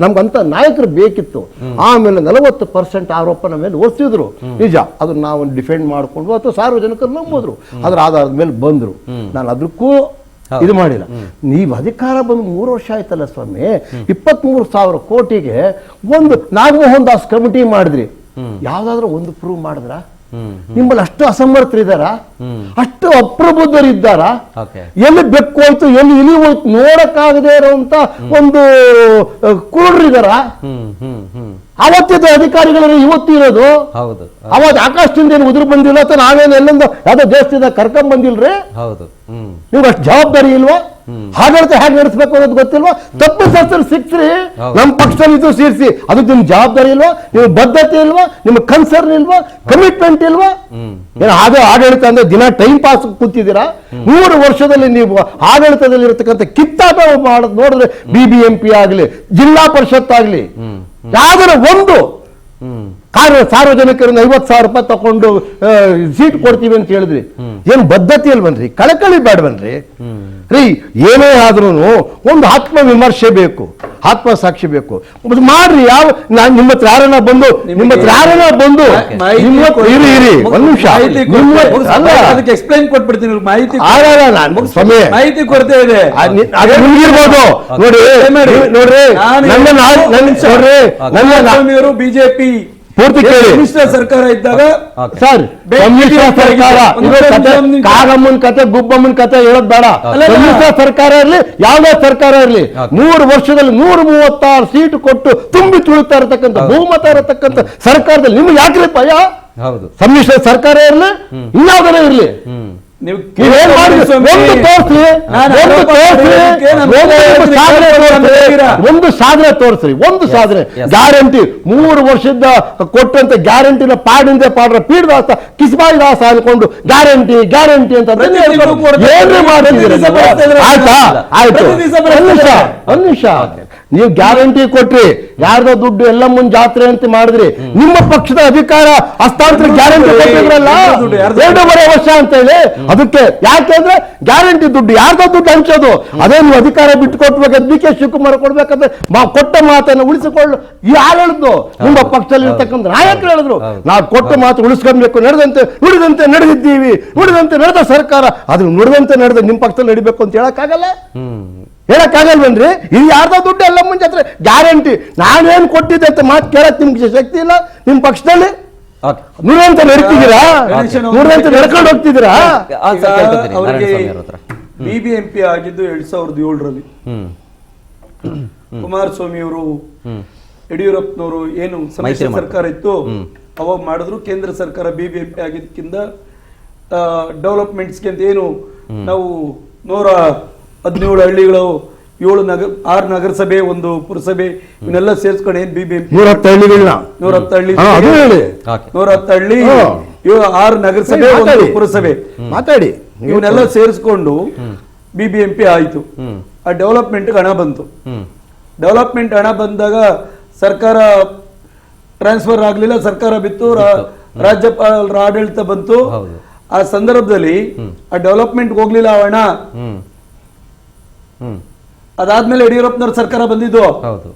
B: ನಮ್ಗಂತ ನಾಯಕರು ಬೇಕಿತ್ತು. ಆಮೇಲೆ 40% ಆರೋಪನ ಮೇಲೆ ಹೊರಿಸಿದ್ರು. ನಿಜ, ಅದನ್ನ ನಾವು ಡಿಫೆಂಡ್ ಮಾಡಿಕೊಂಡು ಅಥವಾ ಸಾರ್ವಜನಿಕರು ನಂಬೋದ್ರು, ಅದ್ರ ಆಧಾರದ ಮೇಲೆ ಬಂದ್ರು. ನಾನು ಅದಕ್ಕೂ ಇದು ಮಾಡಿಲ್ಲ. ನೀವು ಅಧಿಕಾರ ಬಂದು 3 ವರ್ಷ ಆಯ್ತಲ್ಲ ಸ್ವಾಮಿ, 23,000 ಕೋಟಿಗೆ ಒಂದು ನಾಗಮೋಹನ್ ದಾಸ್ ಕಮಿಟಿ ಮಾಡಿದ್ರಿ. ಯಾವ್ದಾದ್ರು ಒಂದು ಪ್ರೂವ್ ಮಾಡಿದ್ರ? ನಿಮ್ಮಲ್ಲಿ ಅಷ್ಟು ಅಸಮರ್ಥರಿದ್ದಾರ, ಅಷ್ಟು ಅಪ್ರಬುದ್ಧರಿದ್ದಾರ? ಎಲ್ಲಿ ಬೆಕ್ಕು ಹೋಯ್ತು, ಎಲ್ಲಿ ಇಲಿ ಹೋಯ್ತು ನೋಡಕ್ಕಾಗದೇ ಇರುವಂತ ಒಂದು ಕುರುಡ್ರಿದಾರ? ಅವತ್ತಿದ್ದ ಅಧಿಕಾರಿಗಳು ಇವತ್ತು ಇರೋದು. ಅವತ್ತು ಆಕಾಶದಿಂದ ಏನು ಉದುರು ಬಂದಿಲ್ಲ ಅಥವಾ ನಾವೇನು ಎಲ್ಲೊಂದು ಯಾವ್ದೋ ದೇಶದಿಂದ ಕರ್ಕೊಂಡ್ ಬಂದಿಲ್ರಿ? ನಿಮ್ಗೆ ಅಷ್ಟು ಜವಾಬ್ದಾರಿ ಇಲ್ವಾ? ಆಡಳಿತ ಹೇಗೆ ನಡೆಸಬೇಕು ಅನ್ನೋದು ಗೊತ್ತಿಲ್ವಾ? ತಪ್ಪಿಸರು ಸಿಕ್ಸ್ರಿ, ನಮ್ಮ ಪಕ್ಷದಲ್ಲಿ ಇದು ಸೇರಿಸಿ, ಅದಕ್ಕೆ ನಿಮ್ ಜವಾಬ್ದಾರಿ ಇಲ್ವಾ? ನಿಮ್ಮ ಬದ್ಧತೆ ಇಲ್ವಾ? ನಿಮ್ಮ ಕನ್ಸರ್ನ್ ಇಲ್ವಾ? ಕಮಿಟ್ಮೆಂಟ್ ಇಲ್ವಾ? ಏನು ಅದು ಆಡಳಿತ ಅಂದ್ರೆ ದಿನ ಟೈಮ್ ಪಾಸ್ ಕೂತಿದ್ದೀರಾ? 3 ವರ್ಷದಲ್ಲಿ ನೀವು ಆಡಳಿತದಲ್ಲಿ ಇರತಕ್ಕಂಥ ಕಿತ್ತಾಟ ಮಾಡೋದು ನೋಡಿದ್ರೆ, BBMP ಆಗ್ಲಿ, ಜಿಲ್ಲಾ ಪರಿಷತ್ ಆಗ್ಲಿ, ಯಾವ್ದಾರ ಒಂದು ಸಾರ್ವಜನಿಕರಿಂದ 50,000 ರೂಪಾಯಿ ತಗೊಂಡು ಸೀಟ್ ಕೊಡ್ತೀವಿ ಅಂತ ಹೇಳಿದ್ರಿ. ಏನ್ ಬದ್ಧತೆ ಅಲ್ವನ್ರಿ, ಕಳಕಳಿ ಬೇಡವನ್ರಿ ರೀ. ಏನೇ ಆದ್ರೂ ಒಂದು ಆತ್ಮ ವಿಮರ್ಶೆ ಬೇಕು, ಆತ್ಮ ಸಾಕ್ಷಿ ಬೇಕು. ಮತ್ತೆ ಮಾಡ್ರಿ. ಯಾವ ನಾನ್ ನಿಮ್ಮ ಹತ್ರ ಯಾರನ್ನ ಬಂದು ಇರಿ ಒಂದ್ ನಿಮಿಷ
C: ಅದಕ್ಕೆ ಎಕ್ಸ್ಪ್ಲೈನ್ ಕೊಟ್ಬಿಡ್ತೀನಿ. ಮಾಹಿತಿ
B: ಮಾಹಿತಿ
C: ಕೊಡ್ತೇ ಇದೆ.
B: ಅದು ಮುಗಿರ್ಬೋದು ನೋಡ್ರಿ.
C: ನನ್ನ ಬಿಜೆಪಿ
B: ಪೂರ್ತಿ ಕೇಳಿ.
C: ಸಮ್ಮಿಶ್ರ ಸರ್ಕಾರ ಇದ್ದಾಗ
B: ಸರ್, ಸಮ್ಮಿಶ್ರ ಸರ್ಕಾರ ಕಾಗಮ್ಮನ ಕತೆ ಗುಬ್ಬಮ್ಮನ ಕತೆ ಹೇಳೋದ್ ಬೇಡ. ಸಮ್ಮಿಶ್ರ ಸರ್ಕಾರ ಇರ್ಲಿ, ಯಾವುದೇ ಸರ್ಕಾರ ಇರ್ಲಿ, 3 ವರ್ಷದಲ್ಲಿ 136 ಸೀಟ್ ಕೊಟ್ಟು ತುಂಬಿ ತುಳುತ್ತಾ ಇರತಕ್ಕಂಥ ಬಹುಮತ ಇರತಕ್ಕಂಥ ಸರ್ಕಾರದಲ್ಲಿ ನಿಮ್ಗೆ ಯಾಕ್ರಿ ಭಯ? ಸಮ್ಮಿಶ್ರ ಸರ್ಕಾರ ಇರ್ಲಿ, ಇನ್ಯಾವುದಾರ ಇರ್ಲಿ, ಒಂದು ಸಾಧನೆ ತೋರಿಸ್ರಿ. ಒಂದು ಸಾಧನೆ ಗ್ಯಾರಂಟಿ 3 ವರ್ಷದ ಕೊಟ್ಟಂತ ಗ್ಯಾರಂಟಿನ ಪಾಡಿಂದೆ ಪಾಡ್ರ ಪೀಡದಾಸ ಕಿಸ್ಬಾಯಿ ದಾಸ ಅನ್ಕೊಂಡು ಗ್ಯಾರಂಟಿ ಗ್ಯಾರಂಟಿ ಅಂತ ಆಯ್ತಾ? ಆಯ್ತು, ಒಂದ್ ನಿಮಿಷ. ನೀವು ಗ್ಯಾರಂಟಿ ಕೊಟ್ರಿ, ಯಾರ್ದೋ ದುಡ್ಡು ಎಲ್ಲ ಮುಂದೆ ಜಾತ್ರೆ ಅಂತ ಮಾಡಿದ್ರಿ. ನಿಮ್ಮ ಪಕ್ಷದ ಅಧಿಕಾರ ಹಸ್ತಾಂತರ ಗ್ಯಾರಂಟಿ ಕೊಟ್ಟಿದ್ರಲ್ಲ 2.5 ವರ್ಷ ಅಂತ ಹೇಳಿ. ಅದಕ್ಕೆ ಯಾಕೆಂದ್ರೆ ಗ್ಯಾರಂಟಿ ದುಡ್ಡು ಯಾರ್ದೋ ದುಡ್ಡು ಹಂಚೋದು. ಅದೇ ನೀವು ಅಧಿಕಾರ ಬಿಟ್ಟು ಕೊಟ್ಬೇಕಾದ್ರೆ ಡಿ ಕೆ ಶಿವಕುಮಾರ್ ಕೊಡ್ಬೇಕಾದ್ರೆ ಕೊಟ್ಟ ಮಾತನ್ನು ಉಳಿಸಿಕೊಳ್ಳು ಯಾರು ಹೇಳಿದ್ದು? ನಿಮ್ಮ ಪಕ್ಷದಲ್ಲಿ ಇರ್ತಕ್ಕಂಥ ನಾಯಕರು ಹೇಳಿದ್ರು, ನಾವು ಕೊಟ್ಟ ಮಾತು ಉಳಿಸ್ಕೊಳ್ಬೇಕು, ನುಡಿದಂತೆ ನಡೆದಿದ್ದೀವಿ, ನುಡಿದಂತೆ ನಡೆದ ಸರ್ಕಾರ. ಅದು ನುಡಿದಂತೆ ನಡೆದ ನಿಮ್ಮ ಪಕ್ಷದಲ್ಲಿ ನಡಿಬೇಕು ಅಂತ ಹೇಳಕ್ಕಾಗಲ್ವೇನ್ರಿ? ಇದು ಯಾರ್ದೋ ದುಡ್ಡು ಎಲ್ಲ ಮುಂಚೆ ಹತ್ರ ಗ್ಯಾರಂಟಿ ನಾನೇನ್ ಕೊಟ್ಟಿದ್ದೆ ಅಂತ ಮಾತು ಕೇಳಕ್ ನಿಮ್ಗೆ ಶಕ್ತಿ ಇಲ್ಲ ನಿಮ್ಮ ಪಕ್ಷದಲ್ಲಿ? ನುಡಿದಂತೆ ನಡೀತಿದ್ದೀರಾ? ನುಡಿದಂತೆ ನಡ್ಕೊಂಡು ಹೋಗ್ತಿದ್ದೀರಾ?
C: ಬಿಬಿಎಂಪಿ ಆಗಿದ್ದು 2007ರಲ್ಲಿ ಕುಮಾರಸ್ವಾಮಿ ಅವರು, ಯಡಿಯೂರಪ್ಪನವರು ಏನು ಸಮ್ಮಿಶ್ರ ಸರ್ಕಾರ ಇತ್ತು ಅವಾಗ ಮಾಡಿದ್ರು. ಕೇಂದ್ರ ಸರ್ಕಾರ ಬಿಬಿಎಂಪಿ ಆಗಿದ್ದಕ್ಕಿಂತ ಡೆವಲಪ್ಮೆಂಟ್ಸ್ಗೆ ಅಂತ ಏನು ನಾವು 117 ಹಳ್ಳಿಗಳು, 6 ನಗರಸಭೆ, 1 ಪುರಸಭೆ, ಇವನ್ನೆಲ್ಲ ಸೇರ್ಸ್ಕೊಂಡು ಏನ್ ಬಿಬಿಎಂಪಿ 110 ಹಳ್ಳಿ, 6 ನಗರಸಭೆ, 1 ಪುರಸಭೆ ಮಾತಾಡಿ ಇವನ್ನೆಲ್ಲ ಸೇರಿಸ್ಕೊಂಡು ಬಿಬಿಎಂಪಿ ಆಯ್ತು. ಆ ಡೆವಲಪ್ಮೆಂಟ್ ಹಣ ಬಂತು. ಡೆವಲಪ್ಮೆಂಟ್ ಹಣ ಬಂದಾಗ ಸರ್ಕಾರ ಟ್ರಾನ್ಸ್ಫರ್ ಆಗ್ಲಿಲ್ಲ, ಸರ್ಕಾರ ಬಿತ್ತು, ರಾಜ್ಯಪಾಲರ ಆಡಳಿತ ಬಂತು. ಆ ಸಂದರ್ಭದಲ್ಲಿ ಆ ಡೆವಲಪ್ಮೆಂಟ್ ಹೋಗ್ಲಿಲ್ಲ ಆ ಹಣ. ಅದಾದ್ಮೇಲೆ ಯಡಿಯೂರಪ್ಪನವ್ರ ಸರ್ಕಾರ ಬಂದಿದ್ದು,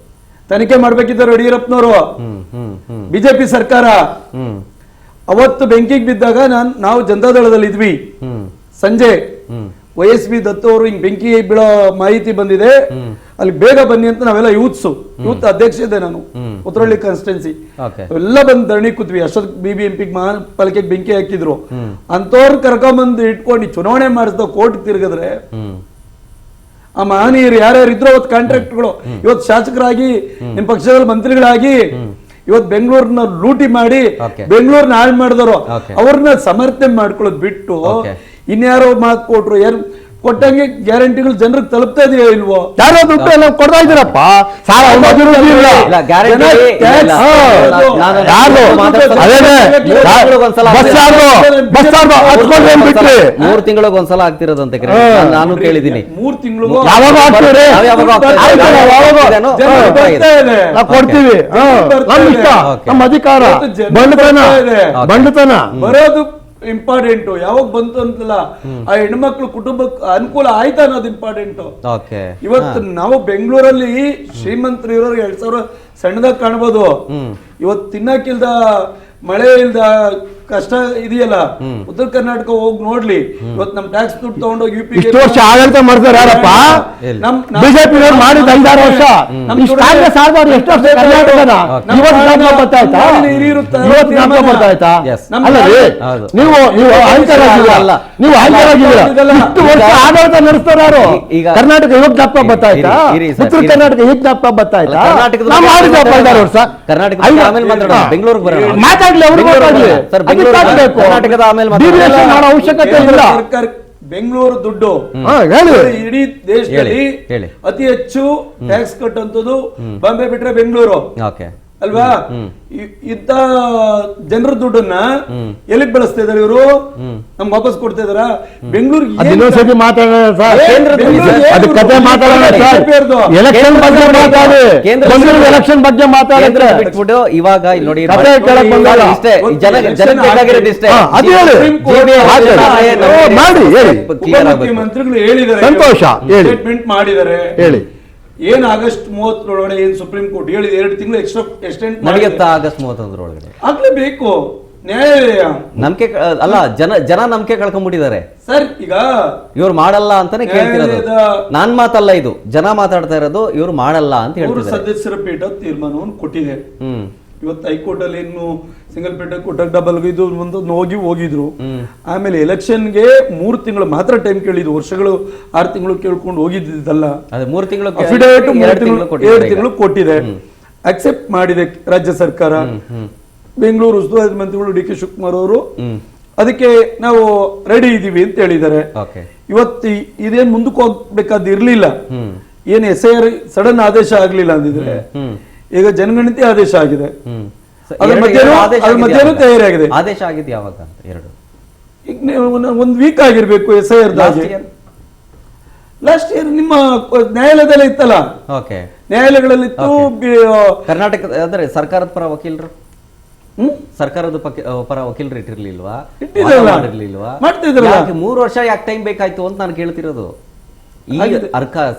C: ತನಿಖೆ ಮಾಡ್ಬೇಕಿದ್ದರು ಯಡಿಯೂರಪ್ಪನವರು. ಬಿಜೆಪಿ ಸರ್ಕಾರ ಅವತ್ತು ಬೆಂಕಿಗೆ ಬಿದ್ದಾಗ ನಾವು ಜನತಾದಳದಲ್ಲಿ ಇದ್ವಿ. ಸಂಜೆ YSV ದತ್ತು ಅವರು ಹಿಂಗ್ ಬೆಂಕಿ ಬೀಳೋ ಮಾಹಿತಿ ಬಂದಿದೆ, ಅಲ್ಲಿ ಬೇಗ ಬನ್ನಿ ಅಂತ ನಾವೆಲ್ಲ ಯೂತ್ ಅಧ್ಯಕ್ಷ ಇದೆ ನಾನು, ಉತ್ತರಹಳ್ಳಿ ಕಾನ್ಸ್ಟಿಟ್ಯೂನ್ಸಿ, ಎಲ್ಲ ಬಂದು ಧರಣಿ ಕೂತ್ವಿ. ಅಷ್ಟೊತ್ BBMP ಮಹಾಪಾಲಿಕೆಗೆ ಬೆಂಕಿ ಹಾಕಿದ್ರು. ಅಂತವ್ರು ಕರ್ಕೊಂಬಂದು ಇಟ್ಕೊಂಡು ಚುನಾವಣೆ ಮಾಡಿಸ್ದ ಕೋರ್ಟ್ ತಿರುಗಿದ್ರೆ ಆ ಮಹನೀಯರು ಯಾರ್ಯಾರು ಇದ್ರು ಅವತ್ತು ಕಾಂಟ್ರಾಕ್ಟ್ಗಳು ಇವತ್ತು ಶಾಸಕರಾಗಿ ನಿಮ್ ಪಕ್ಷದಲ್ಲಿ ಮಂತ್ರಿಗಳಾಗಿ ಇವತ್ತು ಬೆಂಗಳೂರನ್ನ ಲೂಟಿ ಮಾಡಿ ಬೆಂಗಳೂರನ್ನ ಹಾಳು ಮಾಡಿದವರು ಅವ್ರನ್ನ ಸಮರ್ಥನೆ ಮಾಡ್ಕೊಳ್ಳೋದು ಬಿಟ್ಟು ಇನ್ಯಾರೋ ಮಾತು ಕೊಟ್ರು ಯಾರು ಕೊಟ್ಟಂಗೆ ಗ್ಯಾರಂಟಿಗಳು ಜನರಿಗೆ ತಲುಪ್ತಾ ಇದೆಯೋ ಇಲ್ವೋ?
B: ಯಾರೋ ದುಡ್ಡು ಎಲ್ಲ ಕೊಡ್ತಾ ಇದ್ದೀರಪ್ಪ.
A: ಬಿಟ್ರಿ 3 ತಿಂಗಳಿಗೆ ಒಂದ್ಸಲ ಆಗ್ತಿರೋದಂತೆ ನಾನು ಕೇಳಿದ್ದೀನಿ.
C: 3 ತಿಂಗಳು
B: ಯಾವಾಗ ಕೊಡ್ತೀವಿ, ನಮ್ಮ ಅಧಿಕಾರ. ಬಂಡತನ ಬರೋದು ಇಂಪಾರ್ಟೆಂಟ್. ಯಾವಾಗ ಬಂತು ಅಂತಲ್ಲ, ಆ ಹೆಣ್ಮಕ್ಳು ಕುಟುಂಬಕ್ಕೆ ಅನುಕೂಲ ಆಯ್ತಾ ಅನ್ನೋದು ಇಂಪಾರ್ಟೆಂಟ್. ಇವತ್ತು ನಾವು ಬೆಂಗಳೂರಲ್ಲಿ ಶ್ರೀಮಂತರು ಇರೋರು 2000 ಸಣ್ಣದಾಗ ಕಾಣ್ಬೋದು. ಇವತ್ತು ತಿನ್ನಕ್ಕಿಲ್ದ, ಮಳೆ ಇಲ್ದ ಕಷ್ಟ ಇದೆಯಲ್ಲ, ಉತ್ತರ ಕರ್ನಾಟಕ ಹೋಗಿ ನೋಡ್ಲಿ. ಇವತ್ತು ನಮ್ ಟ್ಯಾಕ್ಸ್ ದುಡ್ಡು ತಗೊಂಡೋಗಿ UP ಇಷ್ಟು ವರ್ಷ ಆಡಳಿತ ಮಾಡ್ತಾರೆ ಯಾರಪ್ಪ? ಬಿಜೆಪಿ ಮಾಡಿದ 5-6 ವರ್ಷ ಕಾಂಗ್ರೆಸ್ ಆದವರು ಎಷ್ಟು ವರ್ಷ ಕರ್ನಾಟಕನ ನೀವು ಇಷ್ಟು ವರ್ಷ ಆಡಳಿತ ನಡೆಸ್ತಾರು. ಕರ್ನಾಟಕ ಇವಾಗ ಜ್ಞಾಪಕ ಬರ್ತಾಯ್ತಾ? ಉತ್ತರ ಕರ್ನಾಟಕ ಈಗ ಜ್ಞಾಪಕ ಬರ್ತಾಯ್ತಾ? ನಾವು ಮಾಡಿದ 5-6 ವರ್ಷ ಮಾತಾಡ್ಲಿ, ಅವ್ರಿಗೆ ಮಾತಾಡ್ಲಿ. ಅವಶ್ಯಕತೆ ಇಲ್ಲ.
C: ಬೆಂಗಳೂರು ದುಡ್ಡು ಇಡೀ ದೇಶದಲ್ಲಿ ಅತಿ ಹೆಚ್ಚು ಟ್ಯಾಕ್ಸ್ ಕಟ್ಟುವಂಥದ್ದು ಬಾಂಬೆ ಬಿಟ್ರೆ ಬೆಂಗಳೂರು. ಅಲ್ವಾ? ಇದ್ದ ಜನರ ದುಡ್ಡನ್ನ ಎಲ್ಲಿಗೆ ಬಳಸ್ತಾ ಇದಾರೆ ಇವರು? ನಮ್ಗೆ ವಾಪಸ್ ಕೊಡ್ತಾ ಇದಾರ? ಬೆಂಗಳೂರಿಗೆ
B: ಇನ್ನೊಂದ್ಸತಿ ಮಾತಾಡೋಣ ಸರ್, ಅದು ಕತೆ ಮಾತಾಡೋಣ ಸರ್. ಎಲೆಕ್ಷನ್ ಬಗ್ಗೆ ಮಾತಾಡಿ, ಎಲೆಕ್ಷನ್ ಬಗ್ಗೆ ಮಾತಾಡಿದ್ರೆ
A: ಬಿಟ್ಬಿಟ್ಟು ಇವಾಗ ಇಲ್ಲಿ ನೋಡಿ
B: ಕತೆ ಕೇಳಕ್ ಬಂದಾಗ
A: ಇಷ್ಟೇ ಜನಕ್ಕೆ ಬೇಕಾಗಿರೋದು ಇಷ್ಟೇ.
B: ಅದು ಹೇಳಿ ಮಾಡಿ ಹೇಳಿ.
C: ಮುಖ್ಯಮಂತ್ರಿಗಳು ಹೇಳಿದ್ದಾರೆ,
B: ಸಂತೋಷ ಹೇಳಿ,
C: ಸ್ಟೇಟ್ಮೆಂಟ್ ಮಾಡಿದ್ದಾರೆ.
B: ಹೇಳಿ
C: ಏನ್ ಆಗಸ್ಟ್ 30 ಏನ್ ಸುಪ್ರೀಂ ಕೋರ್ಟ್ ಹೇಳಿದೆ 2 ತಿಂಗಳು ಎಕ್ಸ್ಟ್ರಾ ಎಕ್ಸ್ಟೆಂಡ್
A: ನಡೆಯುತ್ತಾ ಆಗಸ್ಟ್ 31
C: ಆಗ್ಲೇಬೇಕು ನ್ಯಾಯಾಲಯ. ನಂಬಿಕೆ
A: ಅಲ್ಲ, ಜನ ನಂಬಿಕೆ ಕಳ್ಕೊಂಡ್ಬಿಟ್ಟಿದ್ದಾರೆ
C: ಸರ್. ಈಗ
A: ಇವ್ರು ಮಾಡಲ್ಲ ಅಂತಾನೆ ಕೇಳ್ತಿರೋದು. ನಾನ್ ಮಾತಲ್ಲ ಇದು, ಜನ ಮಾತಾಡ್ತಾ ಇರೋದು. ಇವ್ರು ಮಾಡಲ್ಲ ಅಂತ ಹೇಳ್ತಿದ್ದಾರೆ.
C: ಸದಸ್ಯರ ಪೀಠ ತೀರ್ಮಾನವನ್ನು ಕೊಟ್ಟಿದೆ. ಇವತ್ತು ಹೈಕೋರ್ಟ್ ಅಲ್ಲಿ ಇನ್ನು ಸಿಂಗಲ್ ಪೀಠ ಕೊಟ್ಟಾಗ ಡಬಲ್ ಇದು ಒಂದು ಹೋಗಿದ್ರು. ಆಮೇಲೆ ಎಲೆಕ್ಷನ್ಗೆ 3 ತಿಂಗಳು ಮಾತ್ರ ಟೈಮ್ ಕೇಳಿದ್ರು. ವರ್ಷಗಳು 6 ತಿಂಗಳು ಕೇಳ್ಕೊಂಡು ಹೋಗಿದ್ದಲ್ಲ.
A: 3 ತಿಂಗಳು
C: ಅಫಿಡೇವಿಟ್ 2 ತಿಂಗಳು ಕೊಟ್ಟಿದೆ. ಅಕ್ಸೆಪ್ಟ್ ಮಾಡಿದೆ ರಾಜ್ಯ ಸರ್ಕಾರ. ಬೆಂಗಳೂರು ಉಸ್ತುವಾರಿ ಮಂತ್ರಿಗಳು ಡಿ ಕೆ ಶಿವಕುಮಾರ್ ಅವರು ಅದಕ್ಕೆ ನಾವು ರೆಡಿ ಇದೀವಿ ಅಂತ ಹೇಳಿದ್ದಾರೆ. ಇವತ್ತು ಇದೇನ್ ಮುಂದಕ್ಕೆ ಹೋಗ್ಬೇಕಾದ್ ಇರ್ಲಿಲ್ಲ. ಏನ್ SIR ಸಡನ್ ಆದೇಶ ಆಗ್ಲಿಲ್ಲ ಅಂದಿದ್ರೆ ಈಗ ಜನಗಣತಿ ಆದೇಶ ಆಗಿದೆ. ಅದ್ರ ಮಧ್ಯನೂ ತಯಾರಾಗಿದೆ.
A: ಆದೇಶ ಆಗಿದೆ ಯಾವಾಗ? 2
C: ಈಗ 1 ವೀಕ್ ಆಗಿರ್ಬೇಕು. SIR ಲಾಸ್ಟ್ ಇಯರ್ ನಿಮ್ಮ ನ್ಯಾಯಾಲಯದಲ್ಲೇ ಇತ್ತಲ್ಲ. ನ್ಯಾಯಾಲಯಗಳಲ್ಲಿ ಇತ್ತು.
A: ಕರ್ನಾಟಕ ಅಂದ್ರೆ ಸರ್ಕಾರದ ಪರ ವಕೀಲರು, ಸರ್ಕಾರದ ಪರ ವಕೀಲರು ಇಟ್ಟಿರ್ಲಿಲ್ವಾ?
C: ಮಾಡ್ತಿದ್ರಲ್ಲ.
A: 3 ವರ್ಷ ಯಾಕೆ ಟೈಮ್ ಬೇಕಾಯ್ತು ಅಂತ ನಾನು ಕೇಳ್ತಿರೋದು.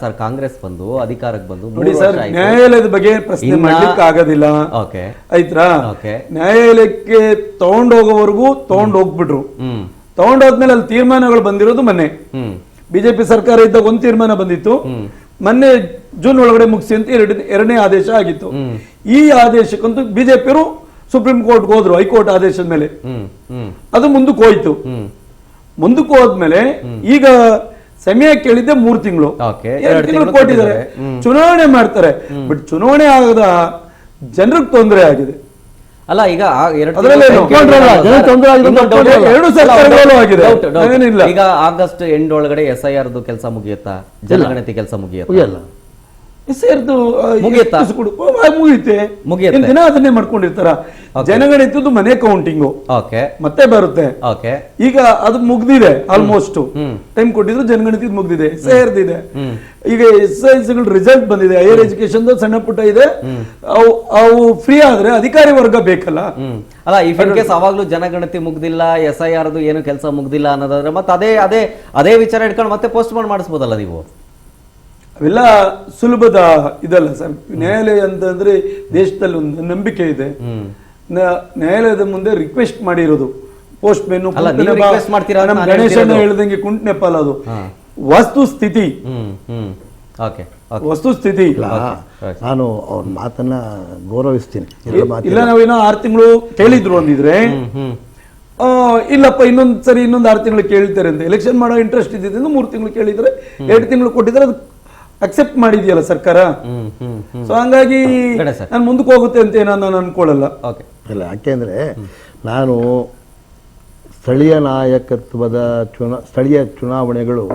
A: ಸರ್ ಕಾಂಗ್ರೆಸ್ ಬಂದು ಅಧಿಕಾರಕ್ಕೆ ಬಂದು
C: ನ್ಯಾಯಾಲಯದ ಬಗ್ಗೆ ಪ್ರಶ್ನೆ ಮಾಡ್ಲಿಕ್ಕೆ ಆಗೋದಿಲ್ಲ. ಆಯ್ತಾ? ನ್ಯಾಯಾಲಯಕ್ಕೆ ತಗೊಂಡೋಗೋವರೆಗೂ ತಗೊಂಡೋಗ್ಬಿಟ್ರು. ತಗೊಂಡೋದ್ಮೇಲೆ ಅಲ್ಲಿ ತೀರ್ಮಾನಗಳು ಬಂದಿರೋದು ಮೊನ್ನೆ. ಬಿಜೆಪಿ ಸರ್ಕಾರ ಇದ್ದಾಗ 1 ತೀರ್ಮಾನ ಬಂದಿತ್ತು. ಮೊನ್ನೆ ಜೂನ್ ಒಳಗಡೆ ಮುಗಿಸಿ ಅಂತ 2ನೇ ಆದೇಶ ಆಗಿತ್ತು. ಈ ಆದೇಶಕ್ಕಂತೂ ಬಿಜೆಪಿಯವರು ಸುಪ್ರೀಂ ಕೋರ್ಟ್ ಹೋದ್ರು ಹೈಕೋರ್ಟ್ ಆದೇಶದ ಮೇಲೆ. ಅದು ಮುಂದಕ್ಕೆ ಹೋಯ್ತು. ಮುಂದಕ್ಕೆ ಹೋದ್ಮೇಲೆ ಈಗ ಸಮಯ ಕೇಳಿದ್ದೆ 3 ತಿಂಗಳು, 2 ತಿಂಗಳು ಕೊಟ್ಟಿದ್ದಾರೆ. ಚುನಾವಣೆ ಮಾಡ್ತಾರೆ. ಬಟ್ ಚುನಾವಣೆ ಆಗದ ಜನರಿಗೆ ತೊಂದರೆ ಆಗಿದೆ.
A: ಅಲ್ಲ, ಈಗ ಈಗ ಆಗಸ್ಟ್ ಎಂಡ್ ಒಳಗಡೆ SIR ಕೆಲಸ ಮುಗಿಯುತ್ತಾ? ಜನಗಣತಿ ಕೆಲಸ ಮುಗಿಯುತ್ತಾ?
C: ದಿನ ಅದನ್ನೇ ಮಾಡ್ಕೊಂಡಿರ್ತಾರ. ಜನಗಣತಿದ್ದು ಮನೆ ಕೌಂಟಿಂಗ್ ಮತ್ತೆ ಬರುತ್ತೆ. ಈಗ ಅದು ಮುಗ್ದಿದೆ, ಆಲ್ಮೋಸ್ಟ್ ಟೈಮ್ ಕೊಟ್ಟಿದ್ರು. ಜನಗಣತಿ ಮುಗ್ದಿದೆ, SIR ಇದೆ. ಈಗ SIR ರಿಸಲ್ಟ್ ಬಂದಿದೆ. ಹೈಯರ್ ಎಜುಕೇಶನ್ ಸಣ್ಣ ಪುಟ್ಟ ಇದೆ. ಅವು ಫ್ರೀ ಆದ್ರೆ ಅಧಿಕಾರಿ ವರ್ಗ ಬೇಕಲ್ಲ.
A: ಅಲ್ಲ, ಇಫ್ ಇನ್ ಕೇಸ್ ಅವಾಗ್ಲೂ ಜನಗಣತಿ ಮುಗ್ದಿಲ್ಲ, SIR ಏನು ಕೆಲಸ ಮುಗ್ದಿಲ್ಲ ಅನ್ನೋದಾದ್ರೆ ಮತ್ತೆ ಅದೇ ವಿಚಾರ ಇಟ್ಕೊಂಡು ಮತ್ತೆ ಪೋಸ್ಟ್ ಮಾಡಿಸ್ಬೋದಲ್ಲ ನೀವು?
C: ಅವೆಲ್ಲ ಸುಲಭದ ಇದಲ್ಲ ಸರ್. ನ್ಯಾಯಾಲಯ ಅಂತಂದ್ರೆ ದೇಶದಲ್ಲಿ ಒಂದು ನಂಬಿಕೆ ಇದೆ. ನ್ಯಾಯಾಲಯದ ಮುಂದೆ ರಿಕ್ವೆಸ್ಟ್ ಮಾಡಿರೋದು ಪೋಸ್ಟ್ ಮೆನ್ ಗಣೇಶನ ಹೇಳ್ದಂಗೆ ಕುಂಟ್ ನೆಪಾಲ್. ಅದು ವಸ್ತುಸ್ಥಿತಿ. ವಸ್ತುಸ್ಥಿತಿ.
B: ನಾನು ಅವ್ರ ಮಾತನ್ನ ಗೌರವಿಸ್ತೀನಿ.
C: ಇಲ್ಲ, ನಾವೇನೋ 6 ತಿಂಗಳು ಕೇಳಿದ್ರು ಅಂದಿದ್ರೆ ಇಲ್ಲಪ್ಪ ಇನ್ನೊಂದು 6 ತಿಂಗಳು ಕೇಳ್ತಾರೆ ಅಂತ. ಎಲೆಕ್ಷನ್ ಮಾಡೋ ಇಂಟ್ರೆಸ್ಟ್ ಇದ್ದಿದ್ದರಿಂದ 3 ತಿಂಗಳು ಕೇಳಿದ್ರೆ 2 ತಿಂಗಳು ಕೊಟ್ಟಿದ್ರೆ ಅದು ಅಕ್ಸೆಪ್ಟ್ ಮಾಡಿದ್ಯಲ್ಲ ಸರ್ಕಾರ. ಸೊ ಹಂಗಾಗಿ ನಾನು ಮುಂದಕ್ಕೆ ಹೋಗುತ್ತೆ ಅಂತ ನಾನು ಅನ್ಕೊಳ್ಳಲ್ಲ.
B: ಇಲ್ಲ, ಯಾಕೆಂದ್ರೆ ನಾನು ಸ್ಥಳೀಯ ನಾಯಕತ್ವದ ಸ್ಥಳೀಯ ಚುನಾವಣೆಗಳು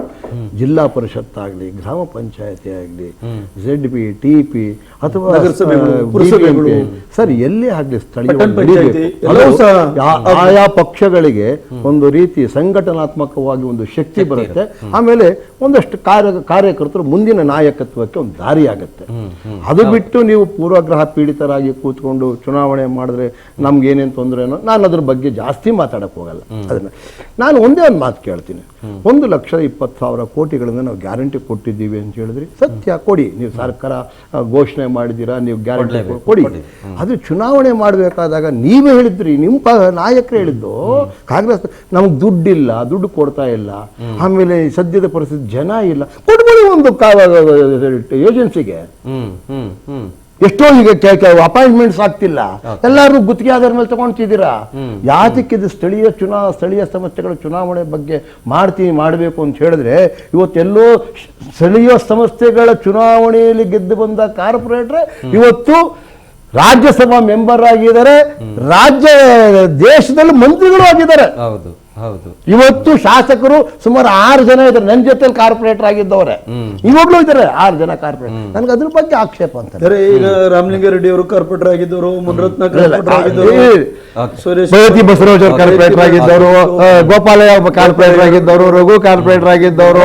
B: ಜಿಲ್ಲಾ ಪರಿಷತ್ ಆಗಲಿ, ಗ್ರಾಮ ಪಂಚಾಯತಿ ಆಗಲಿ, ZP, TP ಅಥವಾ ಸರ್ ಎಲ್ಲೇ ಆಗಲಿ ಸ್ಥಳೀಯ ಆಯಾ ಪಕ್ಷಗಳಿಗೆ ಒಂದು ರೀತಿ ಸಂಘಟನಾತ್ಮಕವಾಗಿ ಒಂದು ಶಕ್ತಿ ಬರುತ್ತೆ. ಆಮೇಲೆ ಒಂದಷ್ಟು ಕಾರ್ಯಕರ್ತರು ಮುಂದಿನ ನಾಯಕತ್ವಕ್ಕೆ ಒಂದು ದಾರಿ ಆಗುತ್ತೆ. ಅದು ಬಿಟ್ಟು ನೀವು ಪೂರ್ವಗ್ರಹ ಪೀಡಿತರಾಗಿ ಕೂತ್ಕೊಂಡು ಚುನಾವಣೆ ಮಾಡಿದ್ರೆ ನಮ್ಗೆ ಏನೇನು ತೊಂದರೆನೋ ನಾನು ಅದ್ರ ಬಗ್ಗೆ ಜಾಸ್ತಿ ಮಾತಾಡಕ್ ಹೋಗಲ್ಲ. ಅದನ್ನ ನಾನು ಒಂದೇ ಒಂದು ಮಾತು ಕೇಳ್ತೀನಿ. 1,20,000 ಕೋಟಿಗಳಿಂದ ನಾವು ಗ್ಯಾರಂಟಿ ಕೊಟ್ಟಿದ್ದೀವಿ ಅಂತ ಹೇಳಿದ್ರಿ. ಸತ್ಯ, ಕೊಡಿ. ನೀವು ಸರ್ಕಾರ ಘೋಷಣೆ ಮಾಡಿದ್ದೀರಾ, ನೀವು ಗ್ಯಾರಂಟಿ ಕೊಡಿ. ಅದು ಚುನಾವಣೆ ಮಾಡಬೇಕಾದಾಗ ನೀವೇ ಹೇಳಿದ್ರಿ, ನಿಮ್ಮ ನಾಯಕರು ಹೇಳಿದ್ದು ಕಾಂಗ್ರೆಸ್ ನಮ್ಗೆ ದುಡ್ಡಿಲ್ಲ, ದುಡ್ಡು ಕೊಡ್ತಾ ಇಲ್ಲ, ಆಮೇಲೆ ಸದ್ಯದ ಪರಿಸ್ಥಿತಿ ಜನ ಇಲ್ಲ, ಕೊಡ್ಬೋದು ಒಂದು ಏಜೆನ್ಸಿಗೆ. ಎಷ್ಟೋ ಈಗ ಅಪಾಯಿಂಟ್ಮೆಂಟ್ಸ್ ಆಗ್ತಿಲ್ಲ, ಎಲ್ಲರೂ ಗುತ್ತಿಗೆ ಆಧಾರ ಮೇಲೆ ತಗೊಂತಿದ್ದೀರಾ. ಯಾತಕ್ಕಿದು ಸ್ಥಳೀಯ ಸಮಸ್ಯೆಗಳ ಚುನಾವಣೆ ಬಗ್ಗೆ ಮಾಡಬೇಕು ಅಂತ ಹೇಳಿದ್ರೆ, ಇವತ್ತೆಲ್ಲೋ ಸ್ಥಳೀಯ ಸಂಸ್ಥೆಗಳ ಚುನಾವಣೆಯಲ್ಲಿ ಗೆದ್ದು ಬಂದ ಕಾರ್ಪೊರೇಟ್ರೆ ಇವತ್ತು ರಾಜ್ಯಸಭಾ ಮೆಂಬರ್ ಆಗಿದ್ದಾರೆ, ದೇಶದಲ್ಲಿ ಮಂತ್ರಿಗಳು ಆಗಿದ್ದಾರೆ.
A: ಹೌದು.
B: ಇವತ್ತು ಶಾಸಕರು ಸುಮಾರು 6 ಜನ ಇದ್ದಾರೆ ನನ್ನ ಜೊತೆಲಿ ಕಾರ್ಪೊರೇಟರ್ ಆಗಿದ್ದವ್ರೆ, ಇವಾಗ್ಲೂ ಇದ್ದಾರೆ 6 ಜನ ಕಾರ್ಪೊರೇಟರ್. ನನ್ಗೆ ಅದ್ರ ಬಗ್ಗೆ ಆಕ್ಷೇಪ ಅಂತ.
C: ಈಗ ರಾಮಲಿಂಗಾರೆಡ್ಡಿ ಅವರು ಕಾರ್ಪೊರೇಟರ್ ಆಗಿದ್ದವರು, ಮುನರತ್ನ ಕಾರ್ಪೊರೇಟರ್ ಆಗಿದ್ದವರು, ಸುರೇಶ್
B: ಭಗವತಿ ಬಸವರಾಜ್ ಅವರು ಕಾರ್ಪೊರೇಟರ್ ಆಗಿದ್ದವರು, ಗೋಪಾಲಯ್ಯ ಕಾರ್ಪೊರೇಟರ್ ಆಗಿದ್ದವರು, ರಘು ಕಾರ್ಪೊರೇಟರ್ ಆಗಿದ್ದವರು,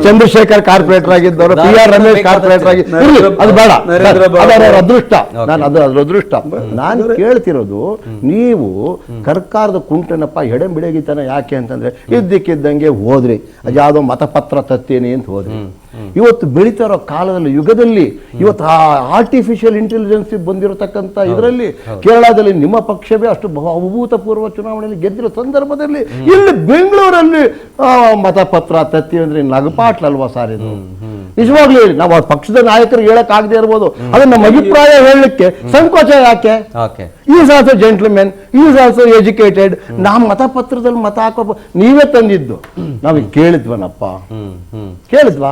B: ಚಂದ್ರಶೇಖರ್ ಕಾರ್ಪೊರೇಟರ್ ಆಗಿದ್ದವರು, PR ರಮೇಶ್ ಕಾರ್ಪೊರೇಟರ್ ಆಗಿದ್ದವರು. ಅದು ಬೇಡ, ಅದರ ಅದೃಷ್ಟ. ನಾನು ಅದ್ರ ಅದೃಷ್ಟ. ನಾನು ಕೇಳ್ತಿರೋದು, ನೀವು ಸರ್ಕಾರದ ಕುಂಟನಪ್ಪ ಎಡೆಬಿಡಗಿತನ ಯಾಕೆ ಅಂತಂದ್ರೆ ಇದ್ದಕ್ಕಿದ್ದಂಗೆ ಹೋದ್ರಿ, ಅದ್ಯಾವುದೋ ಮತಪತ್ರ ತತ್ತೇನೆ ಅಂತ ಹೋದ್ರಿ. ಇವತ್ತು ಬೆಳೀತಾ ಇರೋ ಕಾಲದಲ್ಲಿ, ಯುಗದಲ್ಲಿ, ಇವತ್ತು ಆರ್ಟಿಫಿಷಿಯಲ್ ಇಂಟೆಲಿಜೆನ್ಸ್ ಬಂದಿರತಕ್ಕಂಥ ಇದರಲ್ಲಿ ಕೇರಳದಲ್ಲಿ ನಿಮ್ಮ ಪಕ್ಷವೇ ಅಷ್ಟು ಅಭೂತಪೂರ್ವ ಚುನಾವಣೆಯಲ್ಲಿ ಗೆದ್ದಿರೋ ಸಂದರ್ಭದಲ್ಲಿ ಇಲ್ಲಿ ಬೆಂಗಳೂರಲ್ಲಿ ಮತಪತ್ರ ತತ್ತಿ ಅಂದ್ರೆ ನಗಪಾಟ್ಲಲ್ವಾ ಸಾರ್ ಇದು? ನಿಜವಾಗ್ಲೂ ಹೇಳಿ, ನಾವು ಪಕ್ಷದ ನಾಯಕರಿಗೆ ಹೇಳಕ್ ಆಗದೆ ಇರ್ಬೋದು, ಅದನ್ನ ನಮ್ಮ ಅಭಿಪ್ರಾಯ ಹೇಳಲಿಕ್ಕೆ ಸಂಕೋಚ ಯಾಕೆ? Is also gentlemen, is also educated. ನಾವು ಮತಪತ್ರದಲ್ಲಿ ಮತ ಹಾಕೋ ನೀವೇ ತಂದಿದ್ದು ನಾವು ಕೇಳಿದ್ವನಪ್ಪ, ಕೇಳಿದ್ವಾ?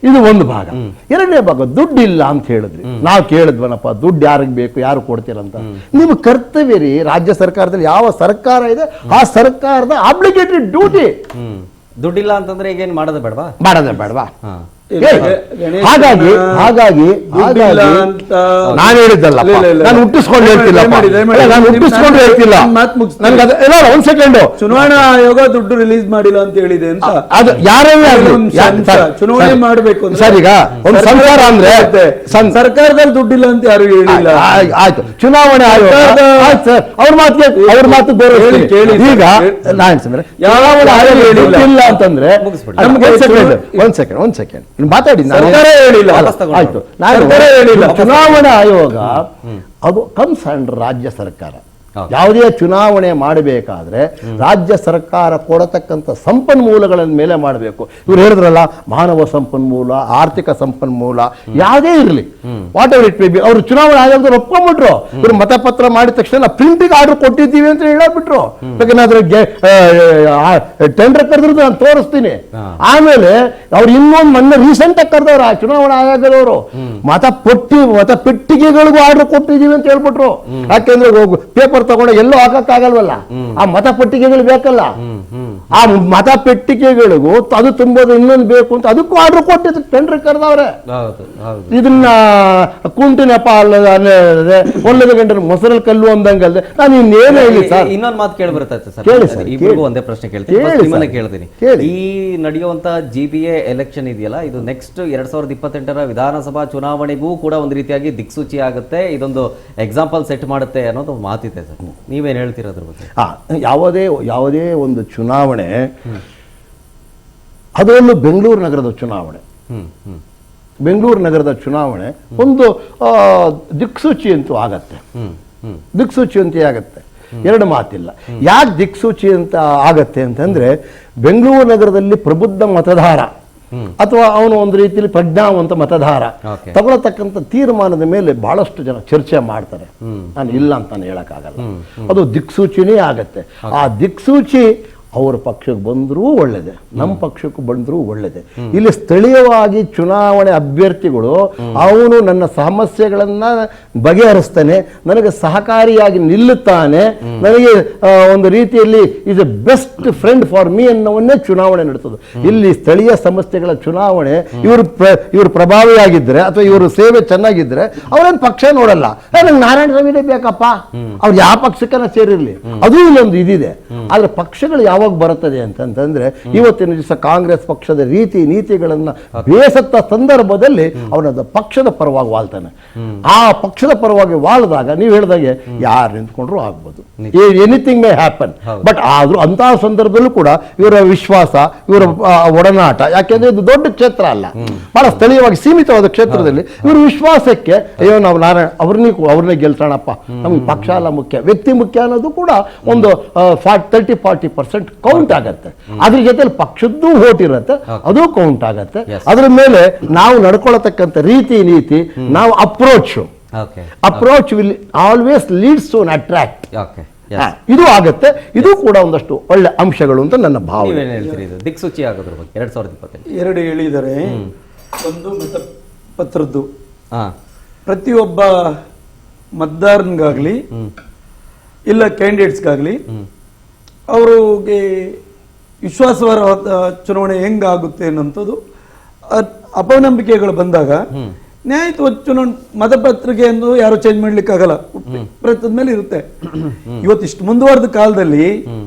B: ಇದು ಒಂದು ಭಾಗ. ಎರಡನೇ ಭಾಗ, ದುಡ್ಡು ಇಲ್ಲ ಅಂತ ಹೇಳಿದ್ರಿ. ನಾವು ಕೇಳಿದ್ವನಪ್ಪ, ದುಡ್ಡು ಯಾರಿಗೆ ಬೇಕು, ಯಾರು ಕೊಡ್ತೀರಂತ. ನೀವು ಕರ್ತವ್ಯ ರೀ, ರಾಜ್ಯ ಸರ್ಕಾರದಲ್ಲಿ ಯಾವ ಸರ್ಕಾರ ಇದೆ ಆ ಸರ್ಕಾರದ ಆಬ್ಲಿಗೇಟೆಡ್ ಡ್ಯೂಟಿ.
A: ದುಡ್ಡಿಲ್ಲ ಅಂತಂದ್ರೆ ಈಗ ಏನ್ ಮಾಡೋದೇ ಬೇಡವಾ?
B: ಹಾಗಾಗಿ ನಾನು ಹೇಳಿದ್ದಲ್ಲ, ನಾನು ಹುಟ್ಟಿಸ್ಕೊಂಡು ಹೇಳ್ತಿಲ್ಲ, ನಾನು ಹುಟ್ಟಿಸ್ಕೊಂಡು ಹೇಳ್ತಿಲ್ಲ. ಒಂದ್ ಸೆಕೆಂಡ್,
C: ಚುನಾವಣಾ ಆಯೋಗ ದುಡ್ಡು ರಿಲೀಸ್ ಮಾಡಿಲ್ಲ ಅಂತ ಹೇಳಿದೆ ಅಂತ.
B: ಅದು ಯಾರೇ
C: ಚುನಾವಣೆ ಮಾಡಬೇಕು
B: ಸರ್. ಈಗ ಒಂದು ಸರ್ಕಾರ ಅಂದ್ರೆ
C: ಸರ್ಕಾರದಲ್ಲಿ ದುಡ್ಡಿಲ್ಲ ಅಂತ ಯಾರು ಹೇಳಿಲ್ಲ.
B: ಆಯ್ತು, ಚುನಾವಣೆ ಆಯೋಗ ಅವ್ರ ಮಾತು ಗೌರವ ಕೇಳಿ. ಈಗ ನಾನು ಚುನಾವಣಾ ಆಯೋಗ ಹೇಳಿಲ್ಲ ಅಂತಂದ್ರೆ ಒಂದ್ ಸೆಕೆಂಡ್ ಮಾತಾಡಿ. ಆಯ್ತು, ಚುನಾವಣಾ ಆಯೋಗ ಅದು ಕಮ್ಸ್ ಅಂಡರ್ ರಾಜ್ಯ ಸರ್ಕಾರ. ಯಾವುದೇ ಚುನಾವಣೆ ಮಾಡಬೇಕಾದ್ರೆ ರಾಜ್ಯ ಸರ್ಕಾರ ಕೊಡತಕ್ಕಂಥ ಸಂಪನ್ಮೂಲಗಳ ಮೇಲೆ ಮಾಡಬೇಕು. ಇವ್ರು ಹೇಳಿದ್ರಲ್ಲ, ಮಾನವ ಸಂಪನ್ಮೂಲ, ಆರ್ಥಿಕ ಸಂಪನ್ಮೂಲ ಯಾವುದೇ ಇರಲಿ, what ever it may be, ಅವರು ಚುನಾವಣಾ ಆಯೋಗದವ್ರು ಒಪ್ಕೊಂಡ್ಬಿಟ್ರು. ಇವ್ರು ಮತಪತ್ರ ಮಾಡಿದ ತಕ್ಷಣ ಪ್ರಿಂಟಿಂಗ್ ಆರ್ಡರ್ ಕೊಟ್ಟಿದ್ದೀವಿ ಅಂತ ಹೇಳಬಿಟ್ರು. ಬೇಕಂದ್ರೆ ಟೆಂಡರ್ ಕರೆದ್ರು ನಾನು ತೋರಿಸ್ತೀನಿ. ಆಮೇಲೆ ಅವ್ರು ಇನ್ನೊಂದು ಮೊನ್ನೆ ರೀಸೆಂಟ್ ಆಗಿ ಕರೆದವ್ರ ಚುನಾವಣಾ ಆಯೋಗದವರು ಮತ ಪೆಟ್ಟಿಗೆಗಳಿಗೂ ಆರ್ಡರ್ ಕೊಟ್ಟಿದ್ದೀವಿ ಅಂತ ಹೇಳ್ಬಿಟ್ರು. ಯಾಕೆಂದ್ರೆ ಪೇಪರ್ ತಗೊಂಡು ಎಲ್ಲೋ ಹಾಕಕ್ಕಾಗಲ್ವಲ್ಲ, ಆ ಮತ ಪೆಟ್ಟಿಗೆಗಳು ಬೇಕಲ್ಲ. ಆ ಮತ ಪೆಟ್ಟಿಗೆಗಳಿಗೂ ಅದು ತುಂಬೋದು ಇನ್ನೊಂದು ಬೇಕು ಅಂತ ಅದಕ್ಕೂ ಆರ್ಡರ್ ಕೊಟ್ಟಿದ್ದು ಟೆಂಡರ್ ಕರೆದವ್ರೆ. ಇದನ್ನ ಕುಂಟು ನೆಪ ಅಲ್ಲದೆ ಒಳ್ಳೆದ ಗಂಟೆ ಮೊಸರಲ್ಲಿ ಕಲ್ಲು ಅಂದಂಗಲ್ದೆ ನಾನು ಇನ್ನೇನು ಹೇಳಿ ಸರ್.
A: ಇನ್ನೊಂದು ಮಾತು ಕೇಳಿ ಬರುತ್ತೆ ಸರ್,
B: ಕೇಳಿ ಸರ್.
A: ಇಬ್ಬರಿಗೂ ಒಂದೇ ಪ್ರಶ್ನೆ ಕೇಳ್ತೀನಿ, ಕೇಳ್ತೀನಿ. ಈ ನಡೆಯುವಂತ GBA ಎಲೆಕ್ಷನ್ ಇದೆಯಲ್ಲ, ಇದು ನೆಕ್ಸ್ಟ್ 2028ರ ವಿಧಾನಸಭಾ ಚುನಾವಣೆಗೂ ಕೂಡ ಒಂದು ರೀತಿಯಾಗಿ ದಿಕ್ಸೂಚಿ ಆಗುತ್ತೆ, ಇದೊಂದು ಎಕ್ಸಾಂಪಲ್ ಸೆಟ್ ಮಾಡುತ್ತೆ ಅನ್ನೋದು ಮಾತಿದೆ ಸರ್. ನೀವೇನ್ ಹೇಳ್ತೀರ ಅದ್ರ ಬಗ್ಗೆ?
B: ಯಾವುದೇ ಒಂದು ಚುನಾವಣೆ, ಅದರಲ್ಲೂ ಬೆಂಗಳೂರು ನಗರದ ಚುನಾವಣೆ, ಬೆಂಗಳೂರು ನಗರದ ಚುನಾವಣೆ ಒಂದು ದಿಕ್ಸೂಚಿ ಅಂತೂ ಆಗತ್ತೆ. ದಿಕ್ಸೂಚಿ ಅಂತ ಆಗತ್ತೆ, ಎರಡು ಮಾತಿಲ್ಲ. ಯಾಕೆ ದಿಕ್ಸೂಚಿ ಅಂತ ಆಗತ್ತೆ ಅಂತಂದ್ರೆ, ಬೆಂಗಳೂರು ನಗರದಲ್ಲಿ ಪ್ರಬುದ್ಧ ಮತದಾರ ಅಥವಾ ಅವನು ಒಂದು ರೀತಿಯಲ್ಲಿ ಪ್ರಜ್ಞಾವಂತ ಮತದಾರ ತಗೊಳತಕ್ಕಂಥ ತೀರ್ಮಾನದ ಮೇಲೆ ಬಹಳಷ್ಟು ಜನ ಚರ್ಚೆ ಮಾಡ್ತಾರೆ. ನಾನು ಇಲ್ಲ ಅಂತ ನಾನು ಹೇಳಕ್ಕಾಗಲ್ಲ, ಅದು ದಿಕ್ಸೂಚಿನೇ ಆಗತ್ತೆ. ಆ ದಿಕ್ಸೂಚಿ ಅವ್ರ ಪಕ್ಷಕ್ಕೆ ಬಂದರೂ ಒಳ್ಳೆಯದೆ, ನಮ್ಮ ಪಕ್ಷಕ್ಕೂ ಬಂದರೂ ಒಳ್ಳೆಯದೆ. ಇಲ್ಲಿ ಸ್ಥಳೀಯವಾಗಿ ಚುನಾವಣೆ ಅಭ್ಯರ್ಥಿಗಳು ಅವನು ನನ್ನ ಸಮಸ್ಯೆಗಳನ್ನು ಬಗೆಹರಿಸ್ತಾನೆ, ನನಗೆ ಸಹಕಾರಿಯಾಗಿ ನಿಲ್ಲುತ್ತಾನೆ, ನನಗೆ ಒಂದು ರೀತಿಯಲ್ಲಿ is a best friend for me ಅನ್ನೋವನ್ನೇ ಚುನಾವಣೆ ನಡೆಸೋದು. ಇಲ್ಲಿ ಸ್ಥಳೀಯ ಸಮಸ್ಯೆಗಳ ಚುನಾವಣೆ ಇವರು ಪ್ರಭಾವಿಯಾಗಿದ್ದರೆ ಅಥವಾ ಇವರು ಸೇವೆ ಚೆನ್ನಾಗಿದ್ದರೆ ಅವರೇನು ಪಕ್ಷ ನೋಡಲ್ಲ. ನಂಗೆ ನಾರಾಯಣ ಸ್ವಾಮಿನೇ ಬೇಕಪ್ಪ, ಅವ್ರು ಯಾವ ಪಕ್ಷಕ್ಕನ ಸೇರಿರಲಿ, ಅದು ಇಲ್ಲೊಂದು ಇದಿದೆ. ಆದರೆ ಪಕ್ಷಗಳು ಯಾವಾಗ ಬರುತ್ತದೆ ಅಂತಂದ್ರೆ, ಇವತ್ತಿನ ದಿವಸ ಕಾಂಗ್ರೆಸ್ ಪಕ್ಷದ ರೀತಿ ನೀತಿಗಳನ್ನ ಬೇಸತ್ತ ಸಂದರ್ಭದಲ್ಲಿ ಅವನ ಪಕ್ಷದ ಪರವಾಗಿ ವಾಳ್ತಾನೆ. ಆ ಪಕ್ಷದ ಪರವಾಗಿ ವಾಳ್ದಾಗ ನೀವು ಹೇಳಿದಾಗೆ ಯಾರು ನಿಂತ್ಕೊಂಡ್ರು ಆಗ್ಬೋದು, ಎನಿಥಿಂಗ್ ಮೇ ಹ್ಯಾಪನ್. ಬಟ್ ಆದ್ರೂ ಅಂತಹ ಸಂದರ್ಭದಲ್ಲೂ ಕೂಡ ಇವರ ವಿಶ್ವಾಸ, ಇವರ ಒಡನಾಟ, ಯಾಕೆಂದ್ರೆ ಇದು ದೊಡ್ಡ ಕ್ಷೇತ್ರ ಅಲ್ಲ, ಬಹಳ ಸ್ಥಳೀಯವಾಗಿ ಸೀಮಿತವಾದ ಕ್ಷೇತ್ರದಲ್ಲಿ ಇವರು ವಿಶ್ವಾಸಕ್ಕೆ ಅಯ್ಯೋ ನಾವು ನಾರಾಯಣ ಅವ್ರನ್ನೇ ಗೆಲ್ಸೋಣಪ್ಪ, ನಮ್ಗೆ ಪಕ್ಷ ಅಲ್ಲ ಮುಖ್ಯ, ವ್ಯಕ್ತಿ ಮುಖ್ಯ ಅನ್ನೋದು ಕೂಡ ಒಂದು 30-40% ಕೌಂಟ್ ಆಗತ್ತೆ. ಅದ್ರ ಜೊತೆಲಿ ಪಕ್ಷದ್ದು ವೋಟ್ ಇರುತ್ತೆ, ಅದು ಕೌಂಟ್ ಆಗತ್ತೆ. ಅದ್ರ ಮೇಲೆ ನಾವು ನಡ್ಕೊಳ್ಳತಕ್ಕಂಥ ರೀತಿ ನೀತಿ, ನಾವು approach will always leads to an attract. ಇದು ಆಗತ್ತೆ. ಇದು ಕೂಡ ಒಂದಷ್ಟು ಒಳ್ಳೆ ಅಂಶಗಳು ಅಂತ ನನ್ನ ಭಾವನೆ.
A: ದಿಕ್ಸೂಚಿ ಆಗೋದ್ರ ಬಗ್ಗೆ 2028
C: ಎರಡು ಹೇಳಿದರೆ, ಒಂದು ಮತಪತ್ರದ್ದು ಪ್ರತಿಯೊಬ್ಬ ಮತದಾರನಿಗಾಗ್ಲಿ ಇಲ್ಲ ಕ್ಯಾಂಡಿಡೇಟ್ಸ್ಗಾಗ್ಲಿ ಅವ್ರಿಗೆ ವಿಶ್ವಾಸಾರ್ಹ ಚುನಾವಣೆ ಹೆಂಗಾಗುತ್ತೆ ಅನ್ನೋಂಥದ್ದು ಅಪನಂಬಿಕೆಗಳು ಬಂದಾಗ ನ್ಯಾಯಯುತ ಚುನಾವಣೆ ಮತಪತ್ರಿಕೆ ಎಂದು ಯಾರು ಚೇಂಜ್ ಮಾಡ್ಲಿಕ್ಕಾಗಲ್ಲ, ಪ್ರಯತ್ನದ ಮೇಲೆ ಇರುತ್ತೆ. ಇವತ್ತಿಷ್ಟು ಮುಂದುವರೆದ ಕಾಲದಲ್ಲಿ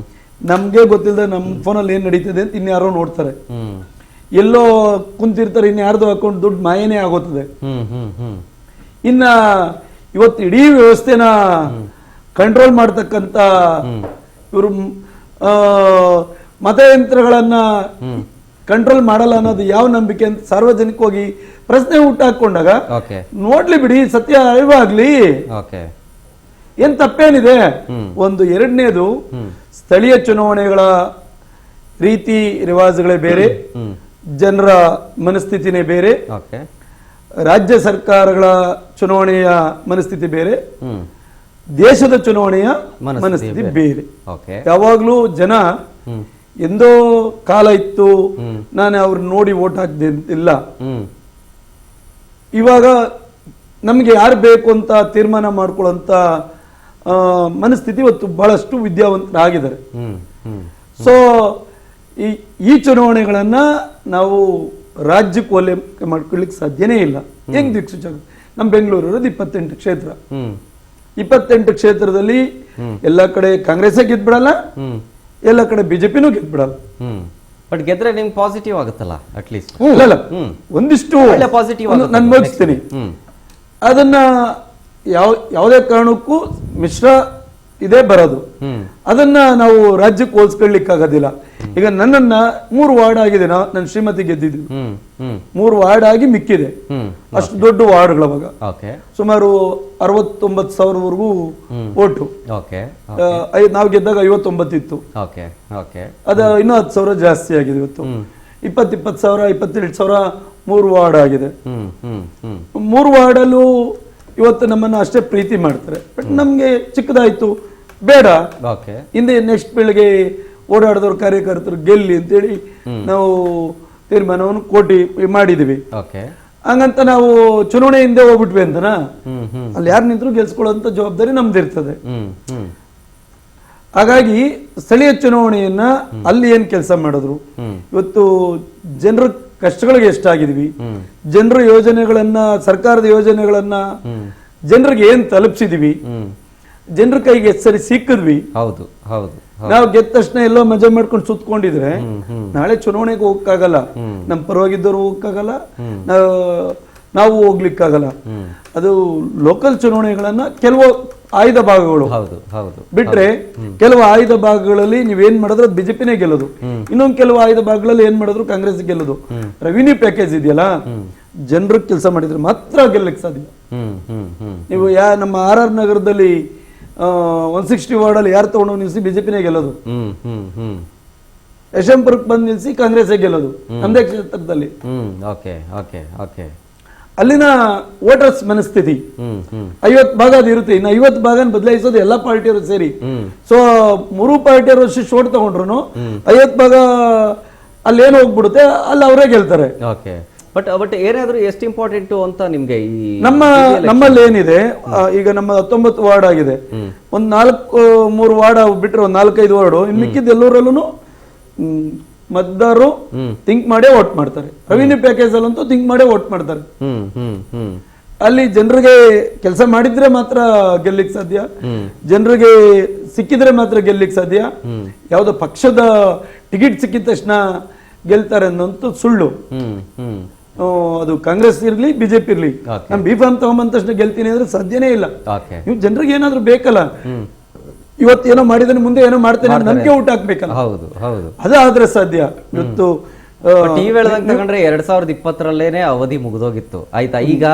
C: ನಮ್ಗೆ ಗೊತ್ತಿಲ್ಲದೆ ನಮ್ಮ ಫೋನಲ್ಲಿ ಏನ್ ನಡೀತದೆ ಅಂತ ಇನ್ಯಾರೋ ನೋಡ್ತಾರೆ, ಎಲ್ಲೋ ಕುಂತಿರ್ತಾರೆ, ಇನ್ಯಾರ್ದು ಅಕೌಂಟ್ ದುಡ್ಡು ಮಾಯನೇ ಆಗೋತದೆ. ಇನ್ನ ಇವತ್ತು ಇಡೀ ವ್ಯವಸ್ಥೆನ ಕಂಟ್ರೋಲ್ ಮಾಡ್ತಕ್ಕಂತ ಇವರು ಮತಯಂತ್ರಗಳನ್ನ ಕಂಟ್ರೋಲ್ ಮಾಡಲ್ಲ ಅನ್ನೋದು ಯಾವ ನಂಬಿಕೆ ಅಂತ ಸಾರ್ವಜನಿಕವಾಗಿ ಪ್ರಶ್ನೆ ಹುಟ್ಟಾಕೊಂಡಾಗ ನೋಡ್ಲಿ ಬಿಡಿ, ಸತ್ಯ ಅರಿವಾಗ್ಲಿ, ಏನ್ ತಪ್ಪೇನಿದೆ. ಒಂದು ಎರಡನೇದು, ಸ್ಥಳೀಯ ಚುನಾವಣೆಗಳ ರೀತಿ ರಿವಾಜುಗಳೇ ಬೇರೆ, ಜನರ ಮನಸ್ಥಿತಿನೇ ಬೇರೆ, ರಾಜ್ಯ ಸರ್ಕಾರಗಳ ಚುನಾವಣೆಯ ಮನಸ್ಥಿತಿ ಬೇರೆ, ದೇಶದ ಚುನಾವಣೆಯ ಮನಸ್ಥಿತಿ ಬೇರೆ. ಯಾವಾಗ್ಲೂ ಜನ ಎಂದೋ ಕಾಲ ಇತ್ತು ನಾನು ಅವ್ರನ್ನ ನೋಡಿ ವೋಟ್ ಹಾಕ್ದೆ ಅಂತಿಲ್ಲ. ಇವಾಗ ನಮ್ಗೆ ಯಾರು ಬೇಕು ಅಂತ ತೀರ್ಮಾನ ಮಾಡ್ಕೊಳ್ಳೋಂತ ಮನಸ್ಥಿತಿ ಇವತ್ತು ಬಹಳಷ್ಟು ವಿದ್ಯಾವಂತರಾಗಿದ್ದಾರೆ. ಸೊ ಈ ಚುನಾವಣೆಗಳನ್ನ ನಾವು ರಾಜ್ಯಕ್ಕೆ ಹೋಲಿಕೆ ಮಾಡ್ಕೊಳ್ಳಿಕ್ಕೆ ಸಾಧ್ಯನೇ ಇಲ್ಲ. ಹೆಂಗ್ ದಿಕ್ಸೂಚಕ? ನಮ್ಮ ಬೆಂಗಳೂರು ಇರೋದು 28 ಕ್ಷೇತ್ರ. 28 ಕ್ಷೇತ್ರದಲ್ಲಿ ಎಲ್ಲ ಕಡೆ ಕಾಂಗ್ರೆಸ್ ಗೆದ್ಬಿಡಲ್ಲ, ಎಲ್ಲ ಕಡೆ ಬಿಜೆಪಿನೂ ಗೆದ್ಬಿಡಲ್ಲ.
A: ಬಟ್ ಗೆದ್ರೆ ನಿಮ್ಗೆ ಪಾಸಿಟಿವ್ ಆಗುತ್ತಲ್ಲ ಅಟ್ಲೀಸ್ಟ್.
C: ಇಲ್ಲ ಒಂದಿಷ್ಟು
A: ಪಾಸಿಟಿವ್
C: ನಾನು ಮುಗಿಸ್ತೀನಿ. ಅದನ್ನ ಯಾವುದೇ ಕಾರಣಕ್ಕೂ ಮಿಶ್ರ ಇದೇ ಬರೋದು. ಅದನ್ನ ನಾವು ರಾಜ್ಯಕ್ಕೆ ಹೋಲಿಸ್ಕೊಳ್ಳಿಕ್ಕಾಗೋದಿಲ್ಲ. ಈಗ ನನ್ನನ್ನ 3 ವಾರ್ಡ್ ಆಗಿದೆ, ನನ್ನ ಶ್ರೀಮತಿ ಗೆದ್ದಿದ್ದು 3 ವಾರ್ಡ್ ಆಗಿ ಮಿಕ್ಕಿದೆ. ಅಷ್ಟು ದೊಡ್ಡ ವಾರ್ಡ್ಗಳು ಅವಾಗ ಸುಮಾರು 69,000ವರೆಗೂ ಓಟು. ನಾವು ಗೆದ್ದಾಗ 59 ಇತ್ತು. ಅದು ಇನ್ನೂ 10,000 ಜಾಸ್ತಿ ಆಗಿದೆ. ಇವತ್ತು 20,000 22,000 3 ವಾರ್ಡ್ ಆಗಿದೆ. 3 ವಾರ್ಡಲ್ಲೂ ಇವತ್ತು ನಮ್ಮನ್ನ ಅಷ್ಟೇ ಪ್ರೀತಿ ಮಾಡ್ತಾರೆ. ಬಟ್ ನಮ್ಗೆ ಚಿಕ್ಕದಾಯ್ತು, ಬೇಡ, ಹಿಂದೆ ನೆಕ್ಸ್ಟ್ ಬೆಳಿಗ್ಗೆ ಓಡಾಡಿದವ್ರ ಕಾರ್ಯಕರ್ತರು ಗೆಲ್ಲಿ ಅಂತೇಳಿ ನಾವು ತೀರ್ಮಾನವನ್ನು ಕೋಟಿ ಮಾಡಿದ್ವಿ. ಹಂಗಂತ ನಾವು ಚುನಾವಣೆ ಹಿಂದೆ ಹೋಗ್ಬಿಟ್ವಿ ಅಂತನಾ? ಅಲ್ಲಿ ಯಾರು ನಿಂತರೂ ಗೆಲ್ಸ್ಕೊಳ್ಳೋಂತ ಜವಾಬ್ದಾರಿ ನಮ್ದಿರ್ತದೆ. ಹಾಗಾಗಿ ಸ್ಥಳೀಯ ಚುನಾವಣೆಯನ್ನ ಅಲ್ಲಿ ಏನ್ ಕೆಲಸ ಮಾಡಿದ್ರು, ಇವತ್ತು ಜನರ ಕಷ್ಟಗಳಿಗೆ ಎಷ್ಟಾಗಿದ್ವಿ, ಜನರ ಯೋಜನೆಗಳನ್ನ, ಸರ್ಕಾರದ ಯೋಜನೆಗಳನ್ನ ಜನರಿಗೆ ಏನ್ ತಲುಪಿಸಿದ್ವಿ, ಜನರ ಕೈಗೆ ಎಷ್ಟು ಸರಿ ಸಿಕ್ಕಿದ್ವಿ. ನಾವು ಗೆದ್ದ ತಕ್ಷಣ ಎಲ್ಲೋ ಮಜಾ ಮಾಡ್ಕೊಂಡು ಸುತ್ಕೊಂಡಿದ್ರೆ ನಾಳೆ ಚುನಾವಣೆಗೆ ಹೋಗಕ್ಕಾಗಲ್ಲ, ನಮ್ಮ ಪರವಾಗಿದ್ದವ್ರು ಹೋಗಕ್ಕಾಗಲ್ಲ, ನಾವು ಹೋಗ್ಲಿಕ್ಕಾಗಲ್ಲ. ಅದು ಲೋಕಲ್ ಚುನಾವಣೆಗಳನ್ನ ಕೆಲವು ಆಯ್ದ ಭಾಗಗಳು ಬಿಟ್ರೆ, ಕೆಲವು ಆಯ್ದ ಭಾಗಗಳಲ್ಲಿ ನೀವೇನ್ ಮಾಡಿದ್ರು ಬಿಜೆಪಿನೇ ಗೆಲ್ಲೋದು, ಇನ್ನೊಂದು ಕೆಲವು ಆಯ್ದ ಭಾಗಗಳಲ್ಲಿ ಏನ್ ಮಾಡಿದ್ರು ಕಾಂಗ್ರೆಸ್ ಗೆಲ್ಲೋದು. ರೆವಿನ್ಯೂ ಪ್ಯಾಕೇಜ್ ಇದೆಯಲ್ಲ, ಜನರ ಕೆಲಸ ಮಾಡಿದ್ರೆ ಮಾತ್ರ ಗೆಲ್ಲಕ್ಕೆ ಸಾಧ್ಯ. ನೀವು ನಮ್ಮ RR ನಗರದಲ್ಲಿ 160 ವಾರ್ಡ್ ಅಲ್ಲಿ ಯಾರು ತಗೊಂಡು ನಿಲ್ಸಿ ಬಿಜೆಪಿನೇ ಗೆಲ್ಲೋದು, ಯಶವಂತಪುರಕ್ಕೆ ಬಂದು ನಿಲ್ಸಿ ಕಾಂಗ್ರೆಸ್ ಗೆಲ್ಲೋದು ನಮ್ದೇ ಕ್ಷೇತ್ರದಲ್ಲಿ. ಅಲ್ಲಿನ ವೋಟರ್ಸ್ ಮನಸ್ಥಿತಿ 50 ಭಾಗ ಅದು ಇರುತ್ತೆ. ಇನ್ನು 50 ಭಾಗ ಬದಲಾಯಿಸೋದು ಎಲ್ಲಾ ಪಾರ್ಟಿಯವರು ಸೇರಿ. ಸೊ 3 ಪಾರ್ಟಿಯವರು ಅಷ್ಟು ಓಟ್ ತಗೊಂಡ್ರು 50 ಭಾಗ ಅಲ್ಲಿ ಏನು ಹೋಗ್ಬಿಡುತ್ತೆ, ಅಲ್ಲಿ ಅವರೇ ಗೆಲ್ತಾರೆ.
A: ಬಟ್ ಏನಾದ್ರೂ ಎಷ್ಟು ಇಂಪಾರ್ಟೆಂಟ್ ಅಂತ ನಿಮ್ಗೆ
C: ನಮ್ಮಲ್ಲಿ ಏನಿದೆ, ಈಗ ನಮ್ಮ 19 ವಾರ್ಡ್ ಆಗಿದೆ, ಒಂದ್ 3 ವಾರ್ಡ್ ಬಿಟ್ರೆ ಒಂದ್ 4-5 ವಾರ್ಡ್, ಇನ್ನು ಮಿಕ್ಕಿದ ಎಲ್ಲರಲ್ಲೂ ಮತದಾರರು ಥಿಂಕ್ ಮಾಡೇ ವೋಟ್ ಮಾಡ್ತಾರೆ. ರೆವಿನ್ಯೂ ಪ್ಯಾಕೇಜ್ ಅಲ್ಲಂತೂ ಥಿಂಕ್ ಮಾಡೇ ವೋಟ್ ಮಾಡ್ತಾರೆ. ಅಲ್ಲಿ ಜನರಿಗೆ ಕೆಲಸ ಮಾಡಿದ್ರೆ ಮಾತ್ರ ಗೆಲ್ಲಿಕ್ ಸಾಧ್ಯ, ಜನರಿಗೆ ಸಿಕ್ಕಿದ್ರೆ ಮಾತ್ರ ಗೆಲ್ಲಿಕ್ ಸಾಧ್ಯ. ಯಾವ್ದೋ ಪಕ್ಷದ ಟಿಕೆಟ್ ಸಿಕ್ಕಿದ ತಕ್ಷಣ ಗೆಲ್ತಾರೆ ಅನ್ನೋಂತ ಸುಳ್ಳು. ಅದು ಕಾಂಗ್ರೆಸ್ ಇರ್ಲಿ ಬಿಜೆಪಿ ಇರ್ಲಿ, ನಮ್ B.Pharm ತಗೊಂಬಂದ ತಕ್ಷಣ ಗೆಲ್ತೀನಿ ಅಂದ್ರೆ ಸಾಧ್ಯನೇ ಇಲ್ಲ. ನೀವು ಜನರಿಗೆ ಏನಾದ್ರು ಬೇಕಲ್ಲ, ಇವತ್ತೇನೋ ಮಾಡಿದ್ರೆ ಮುಂದೆ ಏನೋ ಮಾಡ್ತೇನೆ ನಂಬಿಕೆ ಊಟ ಹಾಕ್ಬೇಕಲ್ಲ, ಅದಾದ್ರೆ ಸಾಧ್ಯ. ಇವತ್ತು
A: ಟಿವಿ ಹೇಳ್ದಂಗೆ ತಗೊಂಡ್ರೆ 2020ರಲ್ಲೇನೆ ಅವಧಿ ಮುಗಿದೋಗಿತ್ತು ಆಯ್ತಾ. ಈಗ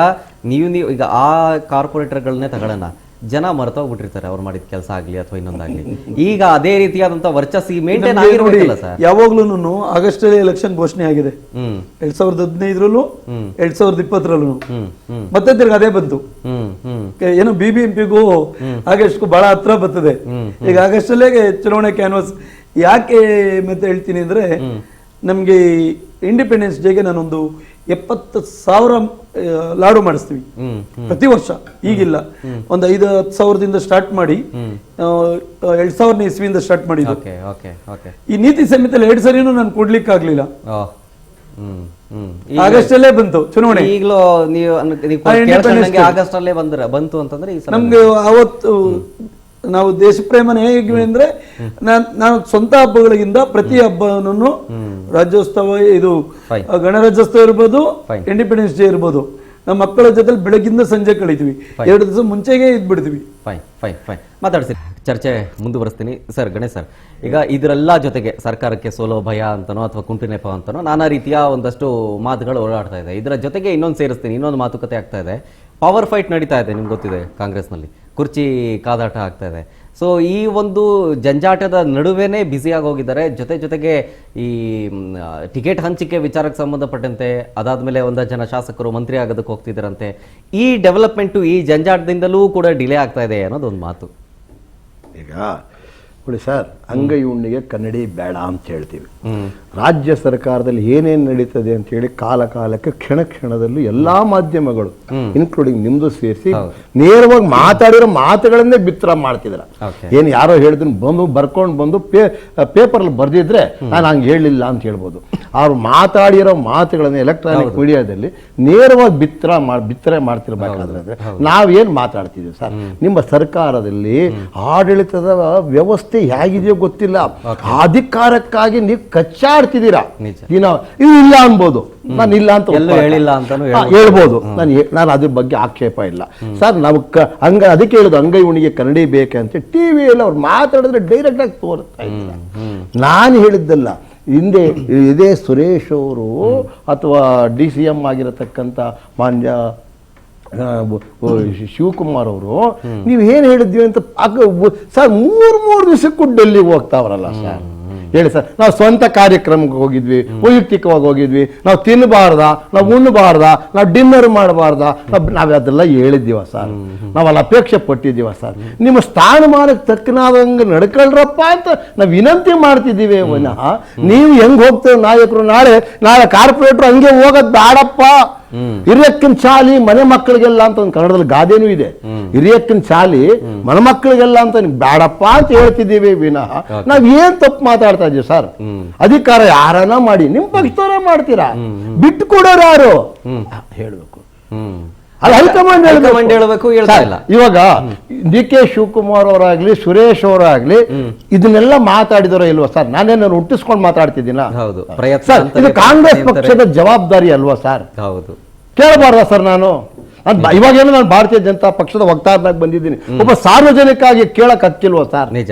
A: ನೀವು ಈಗ ಆ ಕಾರ್ಪೊರೇಟರ್ಗಳನ್ನೇ ತಗೊಳ್ಳೋಣ, ಜನ ಮರ್ತೋಗ್ಬಿಟ್ಟಿರ್ತಾರೆ ಅವ್ರು ಮಾಡಿದ ಕೆಲಸ ಆಗ್ಲಿ ಅಥವಾ ಇನ್ನೊಂದಾಗ್ಲಿ. ಈಗ ಅದೇ ರೀತಿಯಾದಂತ ವರ್ಚಸ್ಸಿ ಮೇಂಟೈನ್ ಆಗಿರೋದಿಲ್ಲ ಸರ್.
C: ಯಾವಾಗ್ಲೂ ಆಗಸ್ಟ್ ಅಲ್ಲಿ ಎಲೆಕ್ಷನ್ ಘೋಷಣೆ ಆಗಿದೆ, 2015ರಲ್ಲೂ 2020ರಲ್ಲೂ ಮತ್ತೆ ತಿರ್ಗ ಅದೇ ಬಂತು. ಏನು BBMPಗೂ ಆಗಸ್ಟ್ಗೂ ಬಹಳ ಹತ್ರ ಬರ್ತದೆ. ಈಗ ಆಗಸ್ಟ್ ಅಲ್ಲೇ ಚುನಾವಣೆ ಕ್ಯಾನ್ವಾಸ್. ಯಾಕೆ ಮತ್ತೆ ಹೇಳ್ತೀನಿ ಅಂದ್ರೆ, ನಮ್ಗೆ ಇಂಡಿಪೆಂಡೆನ್ಸ್ ಡೇಗೆ ನಾನೊಂದು 70,000 ಲಾಡು ಮಾಡಿಸ್ತೀವಿ ಪ್ರತಿ ವರ್ಷ. ಈಗಿಲ್ಲ, ಒಂದು 5-10 ಸಾವಿರದಿಂದ ಸ್ಟಾರ್ಟ್ ಮಾಡಿ 2000 ಇಸ್ವಿಯಿಂದ ಸ್ಟಾರ್ಟ್ ಮಾಡಿದ್ದು. ಈ ನೀತಿ ಸಂಹಿತೆಯಲ್ಲಿ 2 ಸರಿನೂ ನಾನು ಕೊಡ್ಲಿಕ್ಕೆ ಆಗ್ಲಿಲ್ಲ. ಆಗಸ್ಟ್ ಅಲ್ಲೇ ಬಂತು ಚುನಾವಣೆ.
A: ಈಗಲೂ ನೀವು ಆಗಸ್ಟ್ ಅಲ್ಲೇ ಬಂತು ಅಂತಂದ್ರೆ
C: ನಮ್ಗೆ ಅವತ್ತು ನಾವು ದೇಶ ಪ್ರೇಮನ ಹೇಗೆ ಅಂದ್ರೆ ನಾನು ಸ್ವಂತ ಹಬ್ಬಗಳಿಗಿಂತ ಪ್ರತಿ ಹಬ್ಬನೂ ರಾಜ್ಯೋತ್ಸವ, ಇದು ಗಣರಾಜ್ಯೋತ್ಸವ ಇರ್ಬೋದು, ಇಂಡಿಪೆಂಡೆನ್ಸ್ ಡೇ ಇರ್ಬೋದು, ನಮ್ಮ ಮಕ್ಕಳ ಜೊತೆ ಬೆಳಗ್ಗಿಂದ ಸಂಜೆ ಕಳಿತೀವಿ. 2 ದಿವಸ ಮುಂಚೆಗೆ ಇದ್ಬಿಡ್ತೀವಿ.
A: ಫೈನ್ ಮಾತಾಡ್ತೀನಿ, ಚರ್ಚೆ ಮುಂದುವರಿಸ್ತೀನಿ. ಸರ್, ಗಣೇಶ್ ಸರ್, ಈಗ ಇದರೆಲ್ಲ ಜೊತೆಗೆ ಸರ್ಕಾರಕ್ಕೆ ಸೋಲೋ ಭಯ ಅಂತನೋ ಅಥವಾ ಕುಂಟುನೆಪ ಅಂತನೋ ನಾನಾ ರೀತಿಯ ಒಂದಷ್ಟು ಮಾತುಗಳು ಓಡಾಡ್ತಾ ಇದೆ. ಇದರ ಜೊತೆಗೆ ಇನ್ನೊಂದು ಸೇರಿಸ್ತೀನಿ, ಇನ್ನೊಂದು ಮಾತುಕತೆ ಆಗ್ತಾ ಇದೆ. ಪವರ್ ಫೈಟ್ ನಡೀತಾ ಇದೆ, ನಿಮ್ಗೆ ಗೊತ್ತಿದೆ, ಕಾಂಗ್ರೆಸ್ನಲ್ಲಿ ಕುರ್ಚಿ ಕಾದಾಟ ಆಗ್ತಾ ಇದೆ. ಸೊ ಈ ಒಂದು ಜಂಜಾಟದ ನಡುವೆನೇ ಬ್ಯುಸಿಯಾಗಿ ಹೋಗಿದ್ದಾರೆ. ಜೊತೆಗೆ ಈ ಟಿಕೆಟ್ ಹಂಚಿಕೆ ವಿಚಾರಕ್ಕೆ ಸಂಬಂಧಪಟ್ಟಂತೆ ಅದಾದ್ಮೇಲೆ ಒಂದಷ್ಟು ಜನ ಶಾಸಕರು ಮಂತ್ರಿ ಆಗೋದಕ್ಕೆ ಹೋಗ್ತಿದ್ದಾರಂತೆ. ಈ ಡೆವಲಪ್ಮೆಂಟು ಈ ಜಂಜಾಟದಿಂದಲೂ ಕೂಡ ಡಿಲೇ ಆಗ್ತಾ ಇದೆ ಅನ್ನೋದೊಂದು ಮಾತು.
B: ಈಗ ನೋಡಿ ಸರ್, ಅಂಗೈ ಹುಣ್ಣಿಗೆ ಕನ್ನಡಿ ಬೇಡ ಅಂತ ಹೇಳ್ತೀವಿ. ರಾಜ್ಯ ಸರ್ಕಾರದಲ್ಲಿ ಏನೇನು ನಡೀತದೆ ಅಂತ ಹೇಳಿ ಕಾಲಕ್ಕೆ ಕ್ಷಣದಲ್ಲೂ ಎಲ್ಲಾ ಮಾಧ್ಯಮಗಳು ಇನ್ಕ್ಲೂಡಿಂಗ್ ನಿಮ್ದು ಸೇರಿಸಿ ನೇರವಾಗಿ ಮಾತಾಡಿರೋ ಮಾತುಗಳನ್ನೇ ಬಿತ್ತರ ಮಾಡ್ತಿದ್ರ. ಏನ್ ಯಾರೋ ಹೇಳಿದ್ರು ಬರ್ಕೊಂಡು ಬಂದು ಪೇಪರ್ ಬರ್ದಿದ್ರೆ ನಾನು ಹಂಗೆ ಹೇಳಿಲ್ಲ ಅಂತ ಹೇಳ್ಬೋದು. ಅವ್ರು ಮಾತಾಡಿರೋ ಮಾತುಗಳನ್ನ ಎಲೆಕ್ಟ್ರಾನಿಕ್ ಮೀಡಿಯಾದಲ್ಲಿ ನೇರವಾಗಿ ಬಿತ್ತರೆ ಮಾಡ್ತಿರ್ಬೇಕಾದ್ರೆ ನಾವೇನ್ ಮಾತಾಡ್ತಿದ್ದೀವಿ ಸರ್? ನಿಮ್ಮ ಸರ್ಕಾರದಲ್ಲಿ ಆಡಳಿತದ ವ್ಯವಸ್ಥೆ ಹೇಗಿದೆಯೋ ಗೊತ್ತಿಲ್ಲ. ಅಧಿಕಾರಕ್ಕಾಗಿ ನೀವು ಕಚ್ಚಾಡ್ತಿದ್ದೀರಾ. ಇದು ಇಲ್ಲ ಅನ್ಬೋದು, ನಾನು ಇಲ್ಲ ಅಂತ ಹೇಳ್ಬೋದು, ನಾನು ಅದ್ರ ಬಗ್ಗೆ ಆಕ್ಷೇಪ ಇಲ್ಲ ಸರ್. ನಾವು ಅದಕ್ಕೆ ಹೇಳುದು ಅಂಗೈ ಉಣಿಗೆ ಕನ್ನಡಿ ಬೇಕಂತ ಟಿವಿಯಲ್ಲಿ ಅವ್ರು ಮಾತಾಡಿದ್ರೆ ಡೈರೆಕ್ಟ್ ಆಗಿ ತೋರಿಸ್ತಾ ಇದ್ದಾರೆ. ನಾನು ಹೇಳಿದ್ದಲ್ಲ, ಹಿಂದೆ ಇದೇ ಸುರೇಶ್ ಅವರು ಅಥವಾ DCM ಆಗಿರತಕ್ಕಂಥ ಮಾನ್ಯ ಶಿವಕುಮಾರ್ ಅವರು ನೀವು ಏನ್ ಹೇಳಿದ್ವಿ ಅಂತ ಸರ್ 3 ದಿವಸಕ್ಕೂ ಡೆಲ್ಲಿಗೆ ಹೋಗ್ತಾವ್ರಲ್ಲ ಸರ್. ಹೇಳಿ ಸರ್, ನಾವು ಸ್ವಂತ ಕಾರ್ಯಕ್ರಮಕ್ಕೆ ಹೋಗಿದ್ವಿ, ವೈಯಕ್ತಿಕವಾಗಿ ಹೋಗಿದ್ವಿ, ನಾವು ತಿನ್ನಬಾರ್ದ, ನಾವು ಉಣ್ಣಬಾರ್ದ, ನಾವು ಡಿನ್ನರ್ ಮಾಡಬಾರ್ದ, ನಾವ್ ಅದೆಲ್ಲ ಹೇಳಿದ್ದೀವ ಸರ್? ನಾವಲ್ಲಿ ಅಪೇಕ್ಷೆ ಪಟ್ಟಿದ್ದೀವ ಸರ್? ನಿಮ್ಮ ಸ್ಥಾನಮಾನಕ್ಕೆ ತಕ್ಕನಾದಂಗೆ ನಡ್ಕೊಳ್ರಪ್ಪ ಅಂತ ನಾವು ವಿನಂತಿ ಮಾಡ್ತಿದ್ದೀವಿ ವಿನಃ ನೀವು ಹೆಂಗ್ ಹೋಗ್ತೇವೆ ನಾಯಕರು ನಾಳೆ ಕಾರ್ಪೊರೇಟ್ರು ಹಂಗೆ ಹೋಗೋದ್ ಬೇಡಪ್ಪ. ಹಿರಿಯಕ್ಕನ ಚಾಲಿ ಮನೆ ಮಕ್ಕಳಿಗೆಲ್ಲ ಅಂತ ಒಂದು ಕನ್ನಡದಲ್ಲಿ ಗಾದೆನೂ ಇದೆ. ಹಿರಿಯಕ್ಕನ ಚಾಲಿ ಮನೆ ಮಕ್ಕಳಿಗೆಲ್ಲ ಅಂತ ಬೇಡಪ್ಪ ಅಂತ ಹೇಳ್ತಿದ್ದೀವಿ ವಿನಃ ನಾವ್ ಏನ್ ತಪ್ಪು ಮಾತಾಡ್ತಾ ಇದೀವಿ ಸರ್? ಅಧಿಕಾರ ಯಾರನ್ನ ಮಾಡಿ ನಿಮ್ ಪಕ್ಷದವರೇ ಮಾಡ್ತೀರಾ, ಬಿಟ್ಟು ಕೊಡೋರು ಯಾರು ಹೇಳ್ಬೇಕು. ಅಲ್ಲ, ಹೈಕಮಾಂಡ್ ಹೇಳಬೇಕು. ಇವಾಗ DK ಶಿವಕುಮಾರ್ ಅವರಾಗ್ಲಿ ಸುರೇಶ್ ಅವರಾಗ್ಲಿ ಇದನ್ನೆಲ್ಲ ಮಾತಾಡಿದರೋ ಇಲ್ವಾ ಸರ್? ನಾನೇನಾದ್ರು ಹುಟ್ಟಿಸ್ಕೊಂಡು ಮಾತಾಡ್ತಿದ್ದೀನ? ಸರ್, ಇದು ಕಾಂಗ್ರೆಸ್ ಪಕ್ಷದ ಜವಾಬ್ದಾರಿ ಅಲ್ವಾ ಸರ್? ಕೇಳಬಾರ್ದ ಸರ್? ಇವಾಗೇನೋ ನಾನು ಭಾರತೀಯ ಜನತಾ ಪಕ್ಷದ ವಕ್ತಾರನಾಗಿ ಬಂದಿದ್ದೀನಿ, ಒಬ್ಬ ಸಾರ್ವಜನಿಕ ಆಗಿ ಕೇಳಕ್ ಹಕ್ಕಿಲ್ವ ಸರ್? ನಿಜ.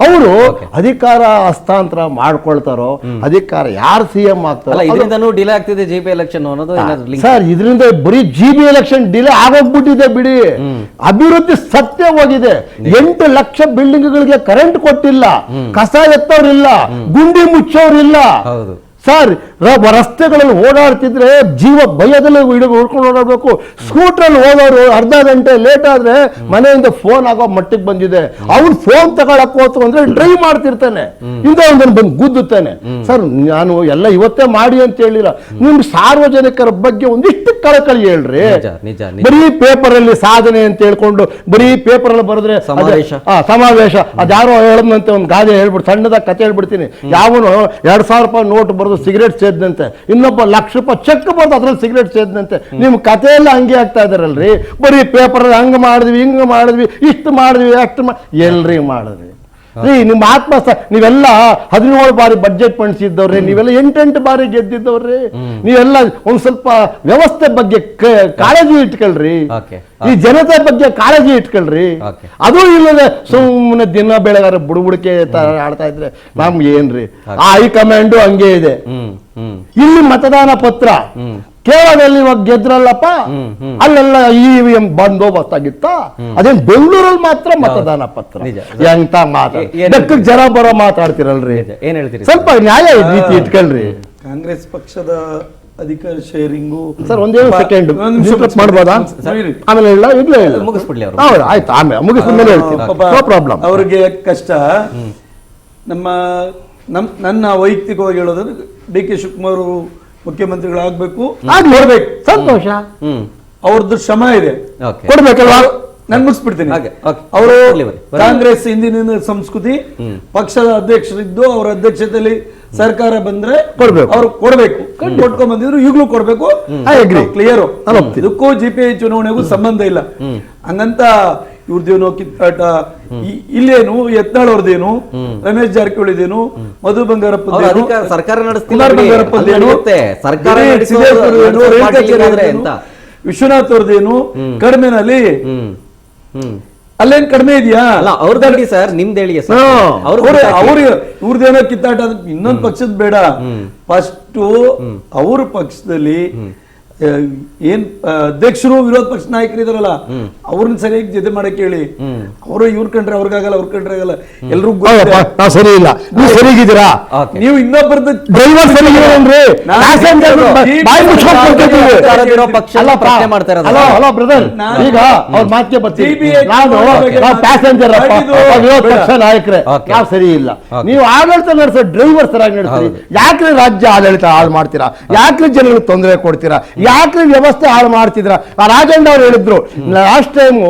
B: ಅವರು ಅಧಿಕಾರ ಹಸ್ತಾಂತರ ಮಾಡ್ಕೊಳ್ತಾರೋ, ಅಧಿಕಾರ ಯಾರು CM ಆಗ್ತಾರೋ
A: ಡಿಲೇ ಆಗ್ತಿದೆ GB ಎಲೆಕ್ಷನ್ ಅನ್ನೋದು
B: ಸರ್. ಇದರಿಂದ ಬರೀ GB ಎಲೆಕ್ಷನ್ ಡಿಲೇ ಆಗೋಗ್ಬಿಟ್ಟಿದೆ ಬಿಡಿ. ಅಭಿವೃದ್ಧಿ ಸತ್ಯ ಹೋಗಿದೆ. 8 ಲಕ್ಷ ಬಿಲ್ಡಿಂಗ್ಗಳಿಗೆ ಕರೆಂಟ್ ಕೊಟ್ಟಿಲ್ಲ, ಕಸ ಎತ್ತವ್ರಿಲ್ಲ, ಗುಂಡಿ ಮುಚ್ಚೋರಿಲ್ಲ ಸರ್. ರಸ್ತೆಗಳಲ್ಲಿ ಓಡಾಡ್ತಿದ್ರೆ ಜೀವ ಭಯದಲ್ಲಿ ಹುಡ್ಕೊಂಡು ಓಡಾಡ್ಬೇಕು. ಸ್ಕೂಟ್ರಲ್ಲಿ ಹೋಗೋರು ಅರ್ಧ ಗಂಟೆ ಲೇಟ್ ಆದ್ರೆ ಮನೆಯಿಂದ ಫೋನ್ ಆಗೋ ಮಟ್ಟಿಗೆ ಬಂದಿದೆ. ಅವ್ನು ಫೋನ್ ತಗೊಳಕ್ ಹೋತು ಅಂದ್ರೆ ಡ್ರೈವ್ ಮಾಡ್ತಿರ್ತಾನೆ, ಹಿಂದೆ ಒಂದನ್ನು ಬಂದು ಗುದ್ದುತ್ತಾನೆ ಸರ್. ನಾನು ಎಲ್ಲ ಇವತ್ತೇ ಮಾಡಿ ಅಂತ ಹೇಳಿಲ್ಲ, ನಿಮ್ ಸಾರ್ವಜನಿಕರ ಬಗ್ಗೆ ಒಂದಿಷ್ಟು ಕಳಕಳಿ ಹೇಳ್ರಿ. ಬರೀ ಪೇಪರ್ ಅಲ್ಲಿ ಸಾಧನೆ ಅಂತ ಹೇಳ್ಕೊಂಡು ಬರೀ ಪೇಪರ್ ಅಲ್ಲಿ ಬರೆದ್ರೆ ಸಮಾವೇಶ ಅದ್ಯಾರೋ ಹೇಳದಂತೆ ಒಂದು ಗಾದೆ ಹೇಳ್ಬಿಟ್ಟು ಸಣ್ಣದಾಗ ಕತೆ ಹೇಳ್ಬಿಡ್ತೀನಿ. ಯಾವನು 2,000 ರೂಪಾಯಿ ನೋಟ್ ಬರೆದು ಸಿಗರೇಟ್ ಸೇದ್ನಂತೆ, ಇನ್ನೊಬ್ಬ ₹1,00,000 ಚೆಕ್ ಬರ್ದು ಅದ್ರಲ್ಲಿ ಸಿಗರೇಟ್ ಸೇದ್ನಂತೆ. ನಿಮ್ ಕಥೆಯೆಲ್ಲ ಹಂಗೆ ಆಗ್ತಾ ಇದಾರಲ್ರಿ. ಬರೀ ಪೇಪರ್ ಹಂಗ ಮಾಡಿದ್ವಿ, ಹಿಂಗ ಮಾಡಿದ್ವಿ, ಇಷ್ಟು ಮಾಡಿದ್ವಿ, ಅಷ್ಟು ಎಲ್ರಿ ಮಾಡಿದ್ವಿ ರೀ. ನಿಮ್ಮ ಆತ್ಮ ನೀವೆಲ್ಲ 17 ಬಾರಿ ಬಡ್ಜೆಟ್ ಮಂಡಿಸಿದ್ದವ್ರಿ, ನೀವೆಲ್ಲ 8 ಬಾರಿ ಗೆದ್ದಿದ್ದವ್ರಿ. ನೀವೆಲ್ಲ ಒಂದ್ ಸ್ವಲ್ಪ ವ್ಯವಸ್ಥೆ ಬಗ್ಗೆ ಕಾಳಜಿ ಇಟ್ಕೊಳ್ರಿ, ಈ ಜನತೆ ಬಗ್ಗೆ ಕಾಳಜಿ ಇಟ್ಕೊಳ್ರಿ. ಅದು ಇಲ್ಲದೆ ಸುಮ್ಮನೆ ದಿನ ಬೆಳಗಾರ ಬುಡುಬುಡಿಕೆ ಆಡ್ತಾ ಇದ್ರೆ ನಮ್ಗೆ ಏನ್ರಿ? ಆ ಹೈಕಮಾಂಡು ಹಂಗೆ ಇದೆ. ಇಲ್ಲಿ ಮತದಾನ ಪತ್ರ ಕೇರಳದಲ್ಲಿ ಇವಾಗ ಗೆದ್ರಲ್ಲಪ್ಪ, ಅಲ್ಲೆಲ್ಲ EVM ಬಂದೋಬಸ್ತ್ ಆಗಿತ್ತ. ಅದೇನ್ ಬೆಂಗಳೂರಲ್ಲಿ ಮಾತ್ರ ಮತದಾನ ಪತ್ರ ಎಂತ ಮಾತಾಡ ಜನ ಬರೋ ಮಾತಾಡ್ತಿರಲ್ರಿ. ಸ್ವಲ್ಪ ನ್ಯಾಯ ರೀತಿ ಇಟ್ಕೊಳ್ರಿ.
C: ಕಾಂಗ್ರೆಸ್ ಪಕ್ಷದ ಅಧಿಕಾರ ಶೇರಿಂಗು
B: ಸರ್ ಒಂದೇ ಸೆಕೆಂಡ್ ಮಾಡ್ಬೋದಾ? ಆಮೇಲೆ ಇಲ್ಲ
A: ಮುಗಿಸ್ಬಿಡ್ಲಿ
B: ಆಯ್ತು, ಆಮೇಲೆ ಮುಗಿಸ್ಮೇಲೆ ಹೇಳ್ತೀನಿ, ನೋ ಪ್ರಾಬ್ಲಮ್.
C: ಅವ್ರಿಗೆ ಕಷ್ಟ. ನನ್ನ ವೈಯಕ್ತಿಕವಾಗಿ ಹೇಳೋದಾದ್ರೆ DK ಶಿವಕುಮಾರ್ ಮುಖ್ಯಮಂತ್ರಿಗಳಾಗಬೇಕು,
B: ಆಗ್ಬೇಕು, ಸಂತೋಷ.
A: ಹ್ಮ್
C: ಅವ್ರದ್ದು ಶ್ರಮ ಇದೆ,
A: ಓಕೆ
B: ಕೊಡ್ಬೇಕಲ್ವಾ?
C: ನಾನು ಮುಗಿಸ್ಬಿಡ್ತೀನಿ.
A: ಹಾಗೆ, ಓಕೆ.
C: ಅವರು
A: ಬರ್ಲಿ, ಬರ್ಲಿ.
C: ಕಾಂಗ್ರೆಸ್ ಹಿಂದಿನ ಸಂಸ್ಕೃತಿ, ಪಕ್ಷದ ಅಧ್ಯಕ್ಷರಿದ್ದು ಅವರ ಅಧ್ಯಕ್ಷತೆಯಲ್ಲಿ ಸರ್ಕಾರ ಬಂದ್ರೆ
B: ಕೊಡ್ಬೇಕು.
C: ಅವ್ರು ಕೊಡ್ಬೇಕು, ಕೊಟ್ಕೊಂಡ್ ಬಂದಿದ್ರು, ಈಗಲೂ ಕೊಡ್ಬೇಕು. ಕ್ಲಿಯರ್. ಇದಕ್ಕೂ GPI ಚುನಾವಣೆಗೂ ಸಂಬಂಧ ಇಲ್ಲ. ಹಂಗಂತ ಇವ್ರದ್ದೇನು ಕಿತ್ತಾಟ, ಇಲ್ಲೇನು ಯತ್ನಾಳ್ ಅವ್ರದ್ದೇನು, ರಮೇಶ್ ಜಾರಕಿಹೊಳಿದೇನು, ಮಧು ಬಂಗಾರಪ್ಪದೇನು,
A: ಸರ್ಕಾರ
C: ಕುಮಾರ್ ಬಂಗಾರಪ್ಪದೇನು,
A: ಸರ್ಕಾರ
C: ಸಿದ್ದೇಶ್ವರದೇನು, ರೇಣುಕಾಚಾರ್ಯದೇನು, ವಿಶ್ವನಾಥ್ ಅವ್ರದ್ದೇನು ಕಡಿಮೆನಲ್ಲಿ? ಅಲ್ಲೇನ್ ಕಡಿಮೆ ಇದೆಯಾ?
A: ಅಲ್ಲ ಅವ್ರದ್ದು ಸರ್, ನಿಮ್ದು ಹೇಳಿ ಸರ್.
C: ಇವ್ರದ್ದೇನೋ ಕಿತ್ತಾಟ, ಇನ್ನೊಂದು ಪಕ್ಷದ ಬೇಡ. ಫಸ್ಟ್ ಅವ್ರ ಪಕ್ಷದಲ್ಲಿ ಏನ್ ಅಧ್ಯಕ್ಷರು ವಿರೋಧ ಪಕ್ಷ ನಾಯಕರು ಇದಾರಲ್ಲ, ಅವ್ರನ್ನ ಸರಿಯಾಗಿ ಜೊತೆ ಮಾಡಕ್ ಹೇಳಿ. ಅವರು ಇವ್ರ ಕಂಡ್ರೆ ಅವ್ರಿಗಾಗಲ್ಲ, ಅವ್ರ ಕಂಡ್ರೆ ಆಗಲ್ಲ, ಎಲ್ರಿಗೂ
B: ನಾವು ಸರಿ ಇಲ್ಲ, ನೀವು ಸರಿಗಿದ್ದೀರಾ?
C: ನೀವು ಇನ್ನೊಬ್ಬರದ
B: ಡ್ರೈವರ್ ಸರಿಗಿದ್ದೀರೇನ್ರಿ? ಹಲೋ ಬ್ರದರ್, ಈಗ ಅವ್ರ ಮಾತಿಗೆ ಬರ್ತೀವಿ. ನಾವು ಪ್ಯಾಸೆಂಜರ್ ವಿರೋಧ ಪಕ್ಷ ನಾಯಕರೇ, ನಾವು ಸರಿ ಇಲ್ಲ. ನೀವು ಆಡಳಿತ ನಡೆಸೋ ಡ್ರೈವರ್ ಸರಿಯಾಗಿ ನಡೆಸ್ತೀರಿ. ಯಾಕ್ರಿ ರಾಜ್ಯ ಆಡಳಿತ ಹಾಳು ಮಾಡ್ತೀರಾ? ಯಾಕ್ರಿ ಜನಗಳಿಗೆ ತೊಂದರೆ ಕೊಡ್ತೀರಾ? ಯಾಕ್ರಿ ವ್ಯವಸ್ಥೆ ಹಾಳು ಮಾಡ್ತಿದ್ರ? ರಾಜಣ್ಣ ಅವ್ರು ಹೇಳಿದ್ರು ಲಾಸ್ಟ್ ಟೈಮು